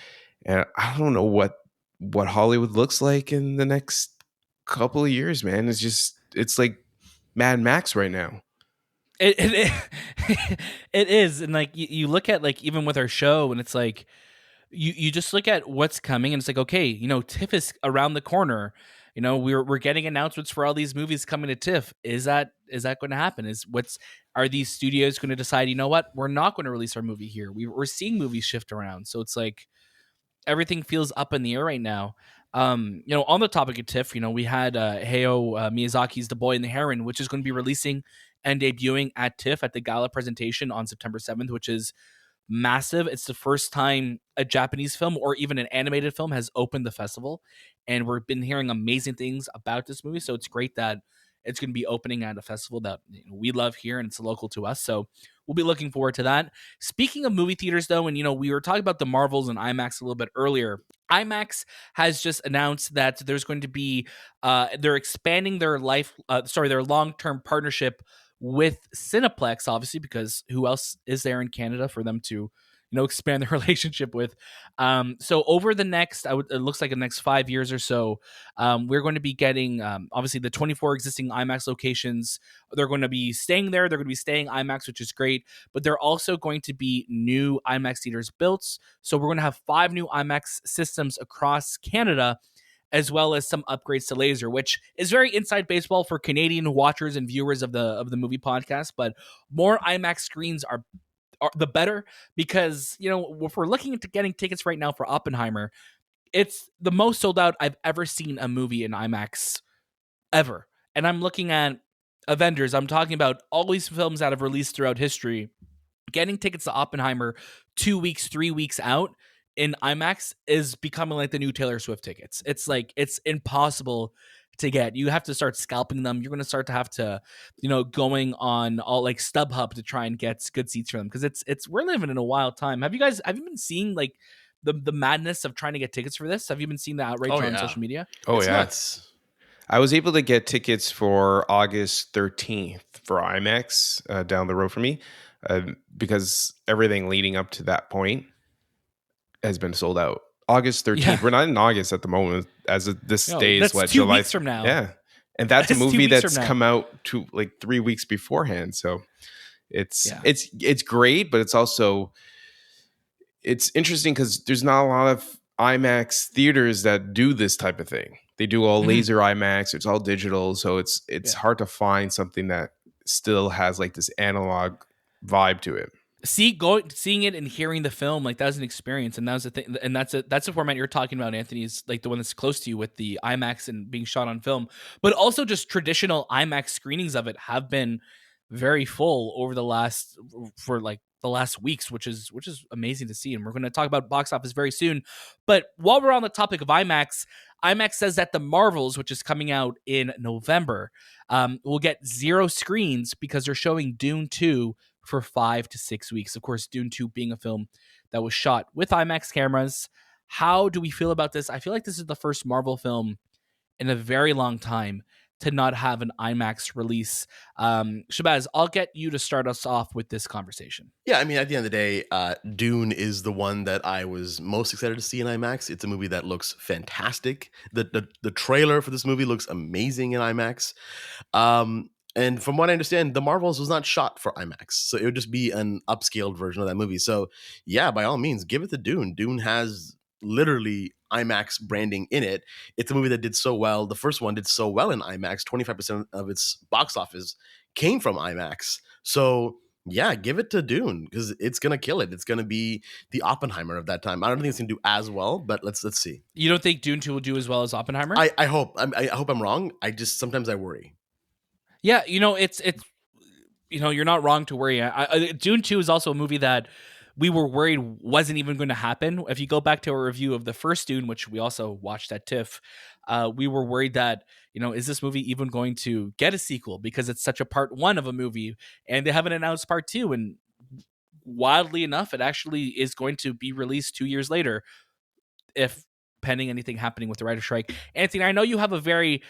and I don't know what Hollywood looks like in the next couple of years, man. It's like Mad Max right now. It is. And like you look at like even with our show, and it's like you just look at what's coming, and it's like, okay, TIFF is around the corner. we're getting announcements for all these movies coming to TIFF. Is that going to happen? Are these studios going to decide, you know what, we're not going to release our movie here? We're seeing movies shift around, so it's like everything feels up in the air right now. On the topic of TIFF, we had Hayao Miyazaki's The Boy and the Heron, which is going to be releasing and debuting at TIFF at the gala presentation on September 7th, which is massive. It's the first time a Japanese film or even an animated film has opened the festival, and we've been hearing amazing things about this movie. So it's great that it's going to be opening at a festival that we love here, and it's local to us. So we'll be looking forward to that. Speaking of movie theaters, though, and we were talking about the Marvels and IMAX a little bit earlier. IMAX has just announced that there's going to be they're expanding their their long-term partnership with Cineplex, obviously, because who else is there in Canada for them to expand their relationship with? So over the next, it looks like the next 5 years or so, we're going to be getting obviously the 24 existing IMAX locations. They're going to be staying there. They're going to be staying IMAX, which is great. But they're also going to be new IMAX theaters built. So we're going to have 5 new IMAX systems across Canada, as well as some upgrades to laser, which is very inside baseball for Canadian watchers and viewers of the movie podcast. But more IMAX screens are the better, because if we're looking into getting tickets right now for Oppenheimer, it's the most sold out I've ever seen a movie in IMAX ever. And I'm looking at Avengers. I'm talking about all these films that have released throughout history. Getting tickets to Oppenheimer 2 weeks, 3 weeks out in IMAX is becoming like the new Taylor Swift tickets. It's like, it's impossible to get. You have to start scalping them. You're going to start to have to, going on all like StubHub to try and get good seats for them, because we're living in a wild time. Have you been seeing like the madness of trying to get tickets for this? Have you been seeing the outrage on social media? Oh, It's yeah. nuts. I was able to get tickets for August 13th for IMAX down the road from me because everything leading up to that point has been sold out. August 13th. Yeah. We're not in August at the moment. This day is that's 2 July weeks from now. Yeah. And that's a That's 2 movie weeks that's from now. come out to like 3 weeks beforehand. So it's great, but it's interesting because there's not a lot of IMAX theaters that do this type of thing. They do all laser IMAX. It's all digital. So it's hard to find something that still has like this analog vibe to it. Seeing it and hearing the film, like, that was an experience, and that was the thing, and that's a format you're talking about, Anthony, is like the one that's close to you with the IMAX and being shot on film. But also just traditional IMAX screenings of it have been very full over the last weeks, which is amazing to see. And we're going to talk about box office very soon. But while we're on the topic of IMAX says that the Marvels, which is coming out in November, will get 0 screens because they're showing Dune 2 for 5 to 6 weeks. Of course, Dune 2 being a film that was shot with IMAX cameras. How do we feel about this? I feel like this is the first Marvel film in a very long time to not have an IMAX release. Shahbaz, I'll get you to start us off with this conversation. Yeah, I mean, at the end of the day, Dune is the one that I was most excited to see in IMAX. It's a movie that looks fantastic. The trailer for this movie looks amazing in IMAX. And from what I understand, The Marvels was not shot for IMAX. So it would just be an upscaled version of that movie. So yeah, by all means, give it to Dune. Dune has literally IMAX branding in it. It's a movie that did so well. The first one did so well in IMAX. 25% of its box office came from IMAX. So yeah, give it to Dune because it's gonna kill it. It's gonna be the Oppenheimer of that time. I don't think it's gonna do as well, but let's see. You don't think Dune 2 will do as well as Oppenheimer? I hope. I hope I'm wrong. Sometimes I worry. Yeah, it's you're not wrong to worry. Dune 2 is also a movie that we were worried wasn't even going to happen. If you go back to our review of the first Dune, which we also watched at TIFF, we were worried that, is this movie even going to get a sequel because it's such a part 1 of a movie and they haven't announced part 2. And wildly enough, it actually is going to be released 2 years later, if pending anything happening with the writer's strike. Anthony, I know you have a very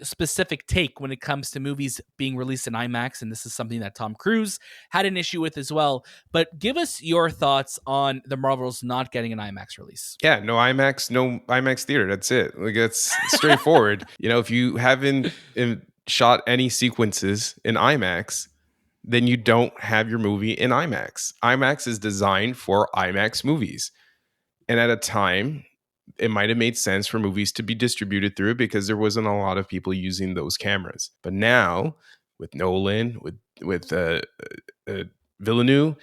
specific take when it comes to movies being released in IMAX, and this is something that Tom Cruise had an issue with as well. But give us your thoughts on the Marvels not getting an IMAX release. Yeah, no IMAX theater. That's it. Like, it's straightforward. If you haven't shot any sequences in IMAX, then you don't have your movie in IMAX. IMAX is designed for IMAX movies. And at a time, it might have made sense for movies to be distributed through because there wasn't a lot of people using those cameras. But now with Nolan, with Villeneuve,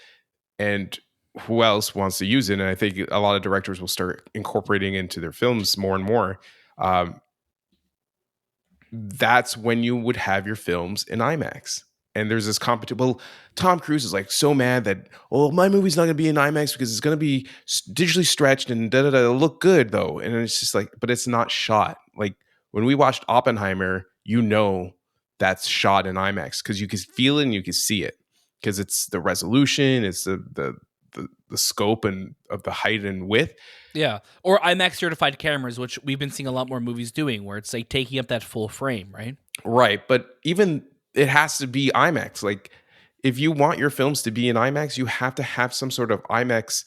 and who else wants to use it, and I think a lot of directors will start incorporating into their films more and more. That's when you would have your films in IMAX. And there's this competition. Well, Tom Cruise is like so mad that, oh, my movie's not going to be in IMAX because it's going to be digitally stretched and da da da. It'll look good though. And it's just like, but it's not shot. Like when we watched Oppenheimer, you know that's shot in IMAX because you can feel it and you can see it because it's the resolution, it's the scope and of the height and width. Yeah. Or IMAX certified cameras, which we've been seeing a lot more movies doing, where it's like taking up that full frame, right? Right. But even it has to be IMAX. Like if you want your films to be in IMAX, you have to have some sort of IMAX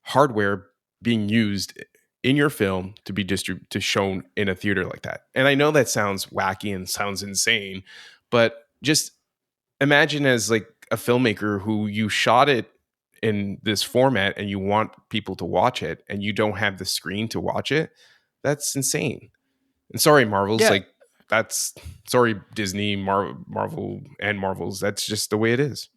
hardware being used in your film to be to shown in a theater like that. And I know that sounds wacky and sounds insane, but just imagine as like a filmmaker who you shot it in this format and you want people to watch it and you don't have the screen to watch it. That's insane. And sorry, Marvel's like that's sorry, Disney, Marvel and Marvels. That's just the way it is.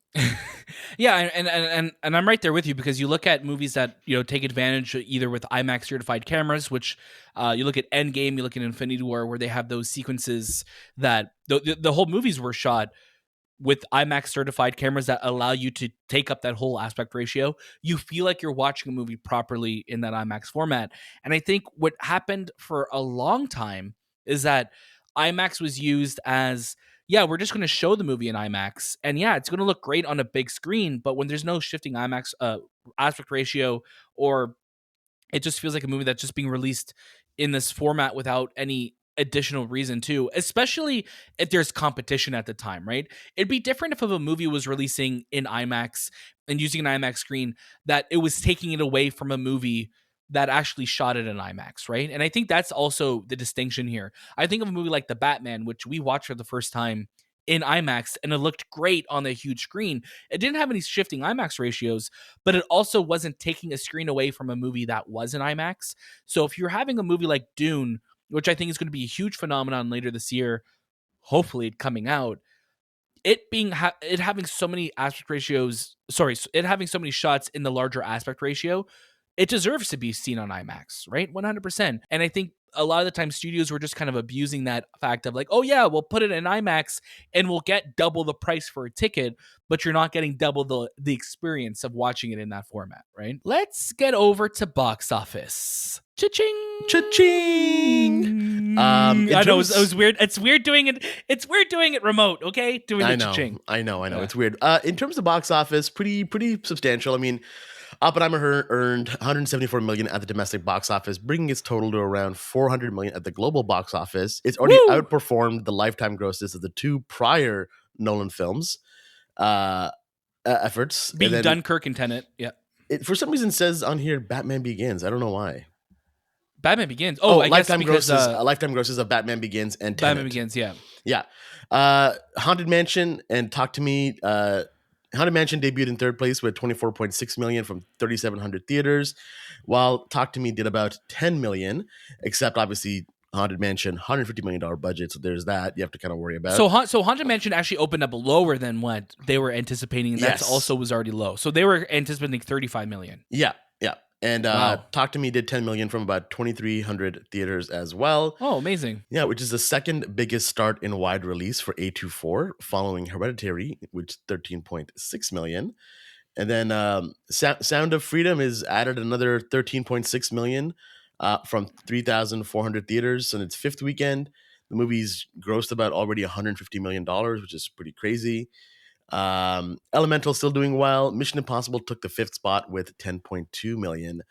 Yeah, and I'm right there with you because you look at movies that take advantage either with IMAX certified cameras, which you look at Endgame, you look at Infinity War, where they have those sequences that the whole movies were shot with IMAX certified cameras that allow you to take up that whole aspect ratio. You feel like you're watching a movie properly in that IMAX format. And I think what happened for a long time is that IMAX was used as, we're just going to show the movie in IMAX. And it's going to look great on a big screen. But when there's no shifting IMAX aspect ratio, or it just feels like a movie that's just being released in this format without any additional reason too, especially if there's competition at the time, right? It'd be different if a movie was releasing in IMAX and using an IMAX screen, that it was taking it away from a movie that actually shot it in IMAX, right? And I think that's also the distinction here. I think of a movie like The Batman, which we watched for the first time in IMAX, and it looked great on the huge screen. It didn't have any shifting IMAX ratios, but it also wasn't taking a screen away from a movie that was in IMAX. So if you're having a movie like Dune, which I think is going to be a huge phenomenon later this year, hopefully coming out, it having so many aspect ratios, it having so many shots in the larger aspect ratio, it deserves to be seen on IMAX, right? 100%. And I think a lot of the time studios were just kind of abusing that fact of like, oh yeah, we'll put it in IMAX and we'll get double the price for a ticket, but you're not getting double the experience of watching it in that format, right? Let's get over to box office. Cha-ching! Cha-ching! I know it was weird. It's weird doing it. It's weird doing it remote. Okay, doing the cha-ching. I know. It's weird. In terms of box office, pretty substantial. I mean, Oppenheimer earned 174 million at the domestic box office, bringing its total to around 400 million at the global box office. It's already outperformed the lifetime grosses of the two prior Nolan films efforts. Being Dunkirk and Tenet. Yeah. It for some reason says on here Batman Begins. I don't know why. Batman Begins. Oh, I lifetime guess because, lifetime grosses of Batman Begins and Tenet. Batman Begins. Yeah. Yeah. Haunted Mansion and Talk to Me. Haunted Mansion debuted in third place with 24.6 million from 3,700 theaters, while Talk to Me did about 10 million, except obviously Haunted Mansion, $150 million budget. So there's that you have to kind of worry about. So Haunted Mansion actually opened up lower than what they were anticipating. And that also was already low. So they were anticipating 35 million. Yeah. And Talk to Me did 10 million from about 2,300 theaters as well. Oh, amazing. Yeah, which is the second biggest start in wide release for A24, following Hereditary, which 13.6 million. And then Sound of Freedom is added another 13.6 million from 3,400 theaters in its fifth weekend. The movie's grossed about already $150 million, which is pretty crazy. Elemental still doing well. Mission Impossible took the fifth spot with 10.2 million,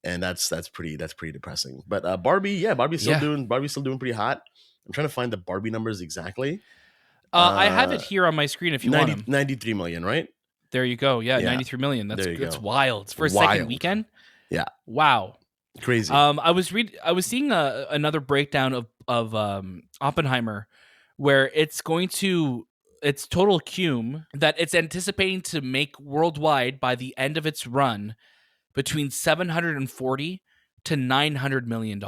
and that's pretty depressing. But Barbie's still doing pretty hot. I'm trying to find the Barbie numbers exactly. I have it here on my screen if you want them. 93 million, right? There you go. Yeah, 93 million. That's wild. For a second weekend? Yeah. Wow. Crazy. I was seeing another breakdown of Oppenheimer, where it's total cum that it's anticipating to make worldwide by the end of its run between 740 to $900 million.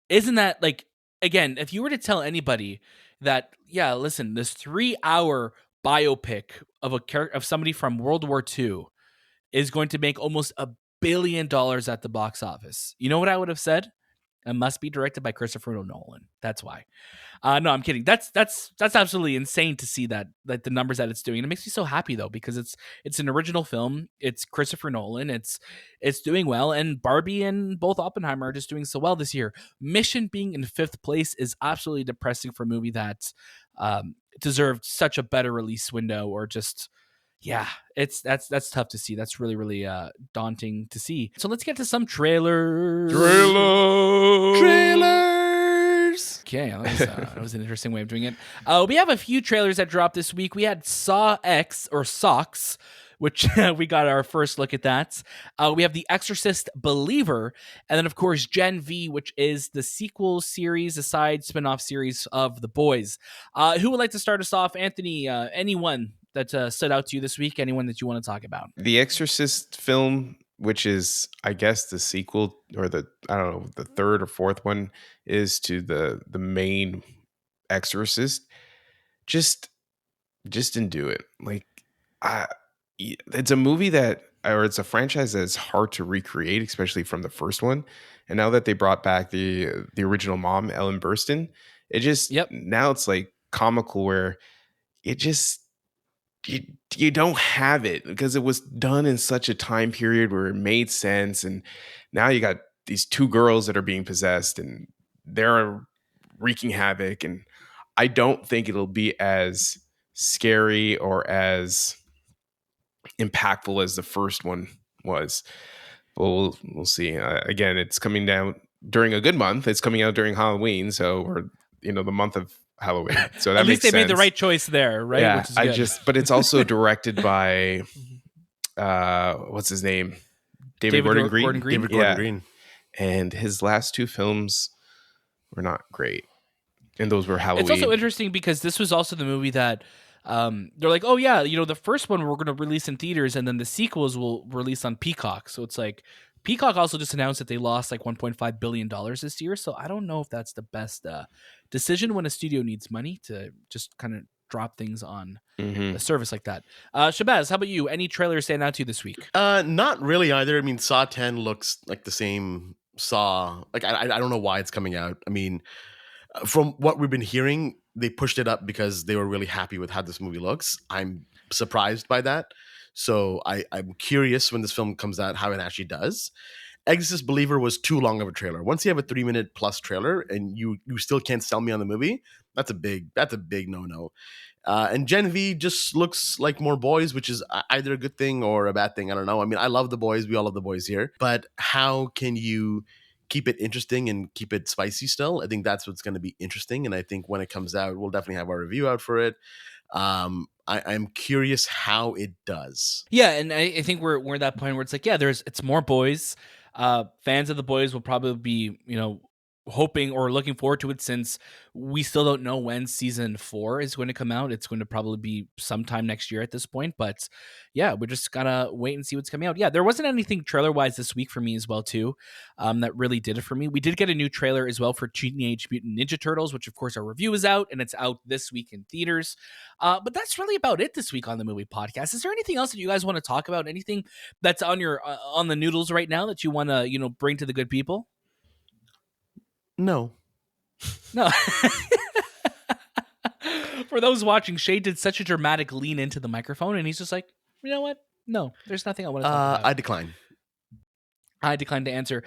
Isn't that like, again, if you were to tell anybody that, yeah, listen, this 3-hour biopic of of somebody from World War II is going to make almost $1 billion at the box office, you know what I would have said? It must be directed by Christopher Nolan. That's why. No, I'm kidding. That's absolutely insane to see that, like, the numbers that it's doing. And it makes me so happy though, because it's an original film. It's Christopher Nolan. It's doing well, and Barbie and both Oppenheimer are just doing so well this year. Mission being in 5th place is absolutely depressing for a movie that deserved such a better release window, or just, yeah, that's tough to see. That's really, really daunting to see. So let's get to some trailers. Trailers. Okay, that was an interesting way of doing it. We have a few trailers that dropped this week. We had Saw X, or Socks, which we got our first look at that. We have The Exorcist Believer, and then, of course, Gen V, which is the sequel series, a side spin-off series of The Boys. Who would like to start us off? Anthony, anyone that stood out to you this week? Anyone that you want to talk about? The Exorcist film, which is, I guess, the sequel, or the, I don't know, the 3rd or 4th one is to the main Exorcist. Just didn't do it. Like, it's a movie that, or it's a franchise that's hard to recreate, especially from the first one. And now that they brought back the original mom, Ellen Burstyn, it just, now it's like comical, where it just, you don't have it, because it was done in such a time period where it made sense. And now you got these 2 girls that are being possessed, and they're wreaking havoc. And I don't think it'll be as scary or as impactful as the first one was. But we'll see. Again, it's coming down during a good month. It's coming out during Halloween, so we're, the month of Halloween. So that at least makes they sense. made the right choice there, right? Yeah, Which is good. but it's also directed by what's his name? David Gordon Green. David Gordon Green. And his last 2 films were not great, and those were Halloween. It's also interesting because this was also the movie that they're like, oh yeah, the first one we're going to release in theaters, and then the sequels will release on Peacock. So it's like, Peacock also just announced that they lost like $1.5 billion this year. So I don't know if that's the best decision when a studio needs money to just kind of drop things on a service like that. Shahbaz, how about you? Any trailers stand out to you this week? Not really either. I mean, Saw 10 looks like the same Saw. Like, I don't know why it's coming out. I mean, from what we've been hearing, they pushed it up because they were really happy with how this movie looks. I'm surprised by that. So I'm curious when this film comes out how it actually does. Exorcist Believer was too long of a trailer. Once you have a 3-minute plus trailer and you still can't sell me on the movie, that's a big no-no. And Gen V just looks like more boys, which is either a good thing or a bad thing. I don't know. I mean, I love the boys. We all love the boys here. But how can you keep it interesting and keep it spicy still? I think that's what's going to be interesting. And I think when it comes out, we'll definitely have our review out for it. I'm curious how it does. Yeah, and I think we're at that point where it's like, yeah, it's more boys. Fans of the boys will probably be, hoping or looking forward to it, since we still don't know when season 4 is going to come out. It's going to probably be sometime next year at this point, but yeah, we're just gotta wait and see what's coming out. Yeah, there wasn't anything trailer wise this week for me as well too, that really did it for me. We did get a new trailer as well for Teenage Mutant Ninja Turtles, which of course our review is out, and it's out this week in theaters. But that's really about it this week on the Movie Podcast. Is there anything else that you guys want to talk about? Anything that's on your on the noodles right now that you want to bring to the good people? No. For those watching, Shay did such a dramatic lean into the microphone, and he's just like, you know what? No, there's nothing I want to talk about. I decline. I decline to answer.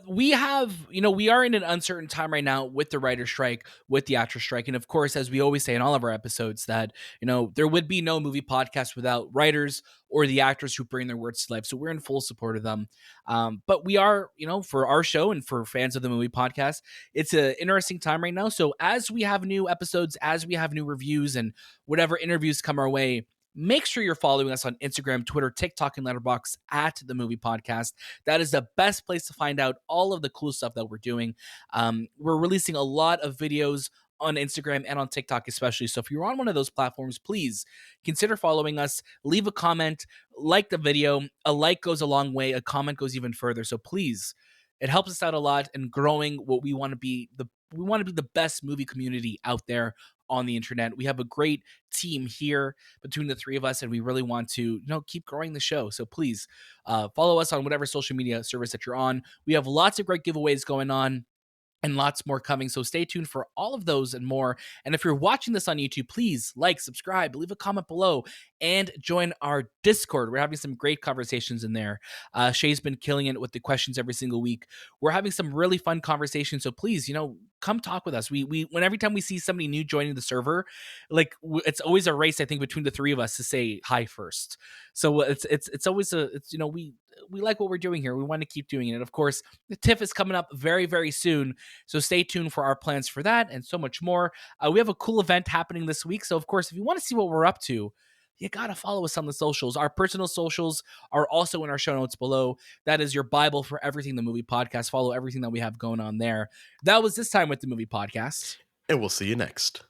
We are in an uncertain time right now with the writer's strike, with the actor strike. And of course, as we always say in all of our episodes, that, there would be no movie podcast without writers or the actors who bring their words to life. So we're in full support of them. But we are, for our show and for fans of the movie podcast, it's an interesting time right now. So as we have new episodes, as we have new reviews and whatever interviews come our way, make sure you're following us on Instagram, Twitter, TikTok, and Letterboxd at The Movie Podcast. That is the best place to find out all of the cool stuff that we're doing. We're releasing a lot of videos on Instagram and on TikTok especially. So if you're on one of those platforms, please consider following us, leave a comment, like the video. A like goes a long way, a comment goes even further. So please, it helps us out a lot in growing what we want to be the best movie community out there on the internet. We have a great team here between the three of us, and we really want to keep growing the show. So please follow us on whatever social media service that you're on. We have lots of great giveaways going on and lots more coming. So stay tuned for all of those and more. And if you're watching this on YouTube, please like, subscribe, leave a comment below, and join our Discord. We're having some great conversations in there. Shay's been killing it with the questions every single week. We're having some really fun conversations. So please, come talk with us. When every time we see somebody new joining the server, it's always a race, I think, between the three of us to say hi first. So it's always we like what we're doing here. We want to keep doing it. And of course, the TIFF is coming up very, very soon. So stay tuned for our plans for that and so much more. We have a cool event happening this week. So of course, if you want to see what we're up to, you got to follow us on the socials. Our personal socials are also in our show notes below. That is your Bible for everything the movie podcast. Follow everything that we have going on there. That was this time with the movie podcast. And we'll see you next.